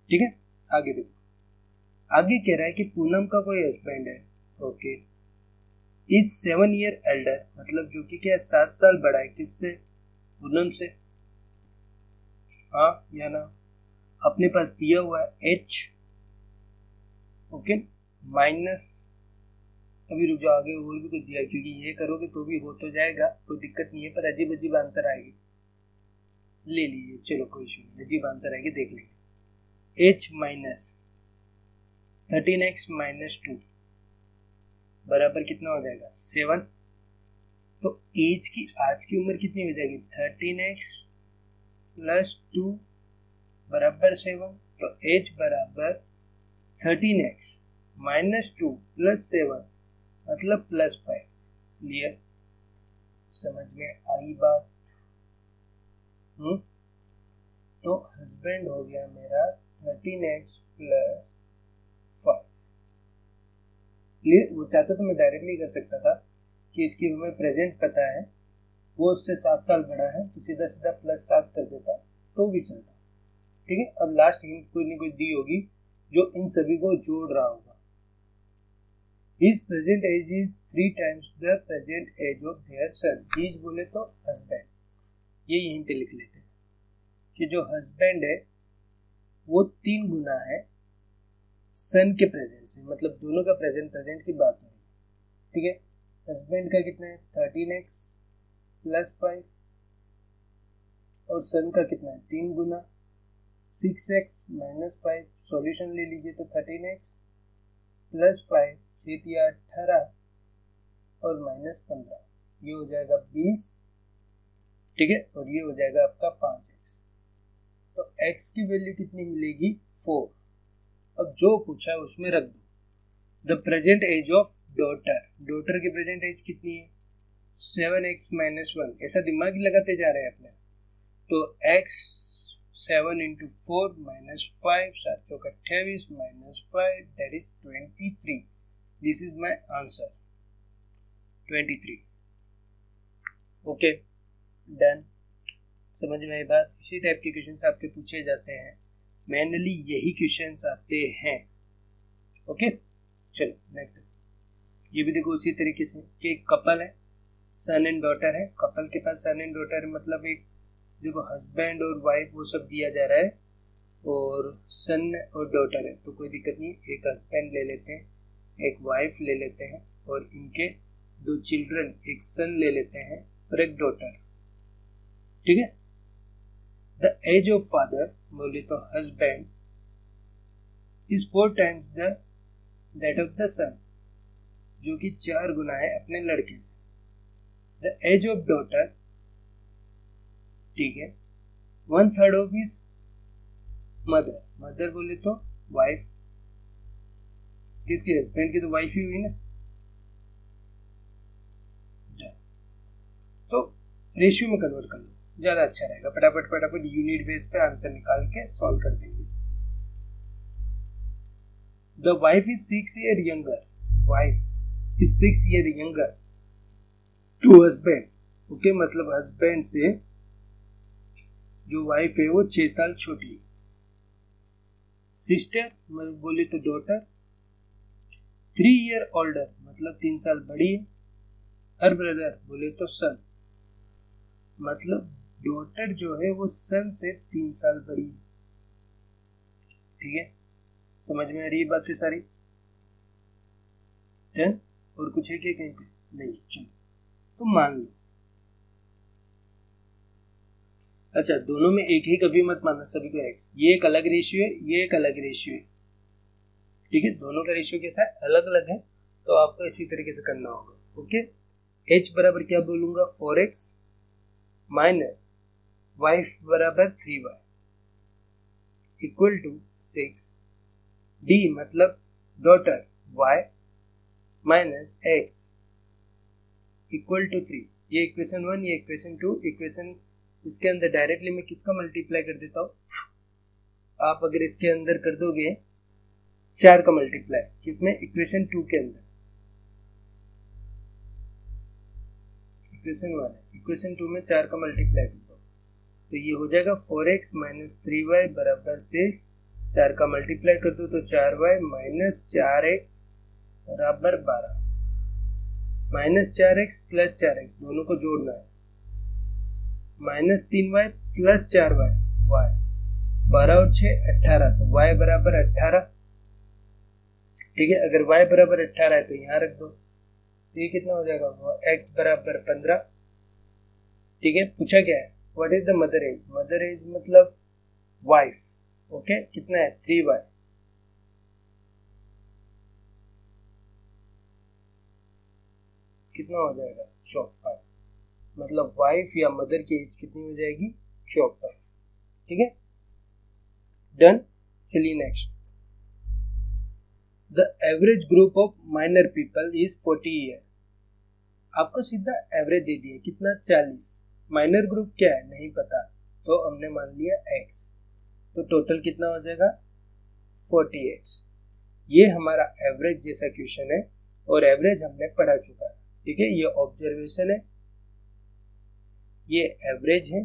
ठीक है, आगे देखो। आगे कह रहा है कि पूनम का कोई हस्बैंड है, ओके, इज 7 ईयर एल्डर, मतलब जो कि क्या 7 साल बड़ा है, किससे? पूनम से। हाँ या ना? अपने पास दिया हुआ है h, ओके, माइनस, अभी रुक जाओ, आगे और भी कुछ दिया है, क्योंकि ये करोगे तो भी हो तो जाएगा, कोई दिक्कत नहीं है, पर अजीब अजीब आंसर आएगी। ले लीजिए, चलो कोई इशू नहीं, अजीब आंसर आएगी, देख लेंगे। h माइनस 13x - 2 बराबर कितना हो जाएगा? 7। तो एज की आज की उम्र कितनी हो जाएगी? 13x + 2 बराबर 7। तो एज बराबर 13x - 2 + 7 मतलब +5। क्लियर? समझ में आई बात? तो हस्बैंड हो गया मेरा 13x + 5। क्लियर? वो चाहता तो मैं डायरेक्टली कर सकता था कि इसकी हमें प्रेजेंट पता है, वो उससे 7 साल बड़ा है तो सीधा सीधा +7 कर देता तो भी चलता। ठीक है, अब लास्ट हिंट कोई न कोई दी होगी जो इन सभी को जोड़ रहा होगा। His present age is 3 times the present age of their son. His बोले तो हस्बैंड, ये यहीं पे लिख लेते हैं कि जो हस्बैंड है वो 3 गुना है सन के प्रेजेंट से, मतलब दोनों का प्रेजेंट की बात है। ठीक है, हस्बैंड का कितना है 13x + 5 और सन का कितना है 3 गुना 6x - 5। सॉल्यूशन ले लीजिए तो 13x + 5 18 और -15, ये हो जाएगा 20। ठीक है, और ये हो जाएगा आपका 5x। तो x की वैल्यू कितनी मिलेगी 4। अब जो पूछा है उसमें रख दो। The present age of daughter की प्रेजेंट एज कितनी है 7x - 1। ऐसा दिमाग ही लगाते जा रहे हैं अपने। तो x 7 × 4 - 5 7 × 28 - 5 that is 23। This is my answer 23। Okay, done. समझ में आई बात। इसी टाइप के क्वेश्चंस आपके पूछे जाते हैं, मैनुअली यही क्वेश्चंस आते हैं। ओके, चलो नेक्स्ट। ये भी देखो उसी तरीके से कि एक कपल है, सन एंड डॉटर है। कपल के पास सन एंड डॉटर है, मतलब एक देखो हस्बैंड और वाइफ वो सब दिया जा रहा है और सन और डॉटर है, तो कोई दिक्कत नहीं। एक हस्बैंड ले लेते हैं, एक वाइफ ले लेते हैं और इनके 2 चिल्ड्रन, एक सन ले लेते हैं और एक डॉटर। ठीक है, द एज ऑफ फादर बोले तो husband is 4 times that of the son, जो कि 4 गुना है अपने लड़के से। द एज ऑफ डॉटर, ठीक है, 1/3 ऑफ हिज मदर। मदर बोले तो वाइफ, किसकी हस्बैंड की तो वाइफ ही हुई ना। तो रेशियो में कन्वर्ट कर लो, ज्यादा अच्छा रहेगा। फटाफट यूनिट बेस पे आंसर निकाल के सॉल्व कर देंगे। The wife is 6 year younger, wife is 6 year younger to husband. Okay, मतलब हस्बैंड से जो वाइफ है वो 6 साल छोटी है। सिस्टर बोले तो डॉटर 3 ईयर ओल्डर, मतलब 3 साल बड़ी है। हर ब्रदर बोले तो सन, मतलब डॉटर जो है वो सन से 3 साल बड़ी है। ठीक है, समझ में आ रही है बातें सारी। डन। और कुछ है क्या कहीं पे? नहीं, चलो तो मान लो। अच्छा, दोनों में एक ही कभी मत मानना सभी को x। ये एक अलग रेशियो है, ये एक अलग रेशियो है। ठीक है, दोनों का रेशियो कैसा है, अलग अलग है, तो आपको इसी तरीके से करना होगा। ओके, h बराबर क्या बोलूंगा 4x माइनस वाइफ बराबर 3y इक्वल टू 6। d मतलब daughter y minus x equal to 3। ये इक्वेशन 1, ये इक्वेशन 2। इक्वेशन इसके अंदर डायरेक्टली मैं किसका मल्टीप्लाई कर देता हूँ, आप अगर इसके अंदर कर दोगे 4 का मल्टीप्लाई, किसमें इक्वेशन 2 के अंदर। इक्वेशन 1 है, इक्वेशन 2 में 4 का मल्टीप्लाई कर दो तो ये हो जाएगा 4x माइनस 3y बराबर 6। 4 का मल्टीप्लाई कर दो तो 4y माइनस 4x बराबर 12। माइनस 4x प्लस 4x दोनों को जोड़ना है, minus 3y plus 4y, y 12 और 6 18, तो y बराबर 18। ठीक है, अगर y बराबर 18 है तो यहाँ रख दो, तो ये कितना हो जाएगा x बराबर 15। ठीक है, पूछा क्या है what is the mother age. Mother age मतलब वाइफ। ओके, कितना है 3y। कितना हो जाएगा 54, मतलब वाइफ या मदर की एज कितनी हो जाएगी 54। ठीक है, डन। चलिए next. The average group of minor people is 40 year. आपको सीधा एवरेज दे दिया, कितना 40। माइनर ग्रुप क्या है नहीं पता, तो हमने मान लिया x, तो टोटल कितना हो जाएगा 40x। ये हमारा एवरेज जैसा क्वेश्चन है और एवरेज हमने पढ़ा चुका है। ठीक है, ये ऑब्जर्वेशन है, ये एवरेज है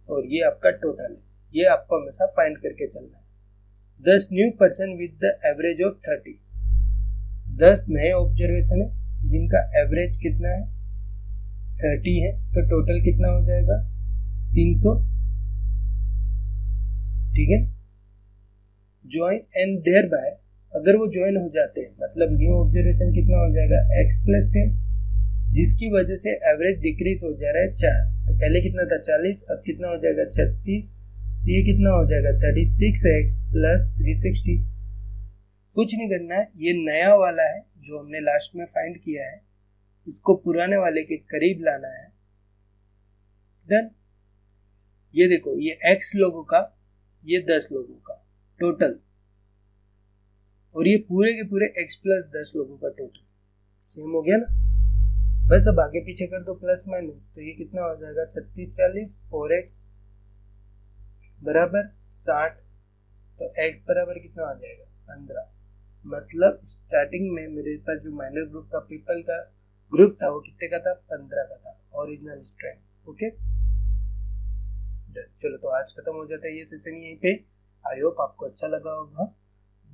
और ये आपका टोटल है, ये आपको हमेशा फाइंड करके चलना है। 10 new person with the average of 30, 10 नए ऑब्जर्वेशन है जिनका एवरेज कितना है 30 है, तो टोटल कितना हो जाएगा 300, ठीक है। ज्वाइन एंड देयर बाय, अगर वो ज्वाइन हो जाते हैं मतलब न्यू ऑब्जर्वेशन कितना हो जाएगा x प्लस 10, जिसकी वजह से एवरेज डिक्रीज हो जा रहा है 4, तो पहले कितना था 40, अब कितना हो जाएगा 36, तो ये कितना हो जाएगा 36x प्लस 360। कुछ नहीं करना है, ये नया वाला है जो हमने लास्ट में फाइंड किया है, इसको पुराने वाले के करीब लाना है। डन। ये देखो ये x लोगों का, ये 10 लोगों का टोटल, और ये पूरे के पूरे x प्लस 10 लोगों का टोटल सेम हो गया ना। बस अब आगे पीछे कर दो प्लस माइनस, तो ये कितना हो जाएगा 36 40 4x बराबर 60, तो x बराबर कितना आ जाएगा 15। मतलब स्टार्टिंग में मेरे पास जो माइनर ग्रुप का पीपल का ग्रुप था वो कितने का था 15 का था, ओरिजिनल स्ट्रेंथ। ओके चलो, तो आज खत्म हो जाता है ये सेशन यहीं पे। आई होप आपको अच्छा लगा होगा।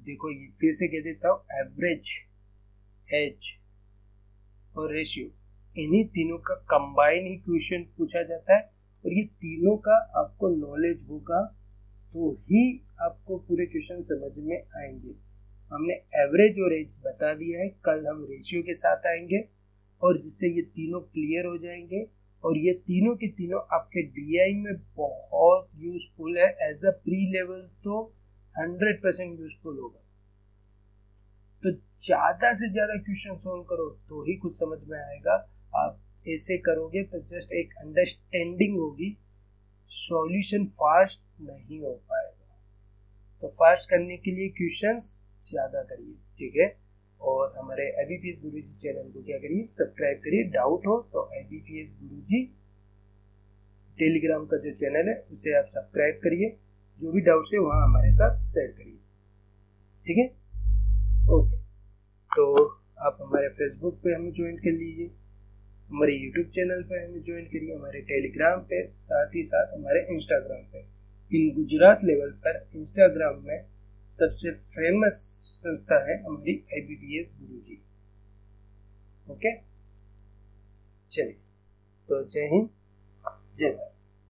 देखो ये फिर से कह देता हूँ, एवरेज, एज और रेशियो, इन्हीं तीनों का कंबाइन ही क्वेश्चन पूछा जाता है, और ये तीनों का आपको नॉलेज होगा तो ही आपको पूरे क्वेश्चन समझ में आएंगे। हमने एवरेज और एज बता दिया है, कल हम रेशियो के साथ आएंगे और जिससे ये तीनों क्लियर हो जाएंगे, और ये तीनों के तीनों आपके डीआई में बहुत यूजफुल है। एज अ प्री लेवल तो 100% यूजफुल होगा। तो ज्यादा से ज्यादा क्वेश्चन सोल्व करो तो ही कुछ समझ में आएगा। आप ऐसे करोगे तो जस्ट एक अंडरस्टैंडिंग होगी, सॉल्यूशन फास्ट नहीं हो पाएगा। तो फास्ट करने के लिए क्वेश्चंस ज्यादा करिए, ठीक है। और हमारे IBPS गुरुजी चैनल को क्या करिए, सब्सक्राइब करिए। डाउट हो तो IBPS गुरुजी टेलीग्राम का जो चैनल है उसे आप सब्सक्राइब करिए, जो भी डाउट्स है वहाँ हमारे साथ शेयर करिए, ठीक है। ओके, तो आप हमारे फेसबुक पे हमें ज्वाइन कर लीजिए, हमारे यूट्यूब चैनल पे हमें ज्वाइन करिए, हमारे टेलीग्राम पे, साथ ही साथ हमारे इंस्टाग्राम पे। इन गुजरात लेवल पर इंस्टाग्राम में सबसे फेमस संस्था है हमारी IBPS गुरुजी। ओके, चलिए, तो जय हिंद, जय भारत।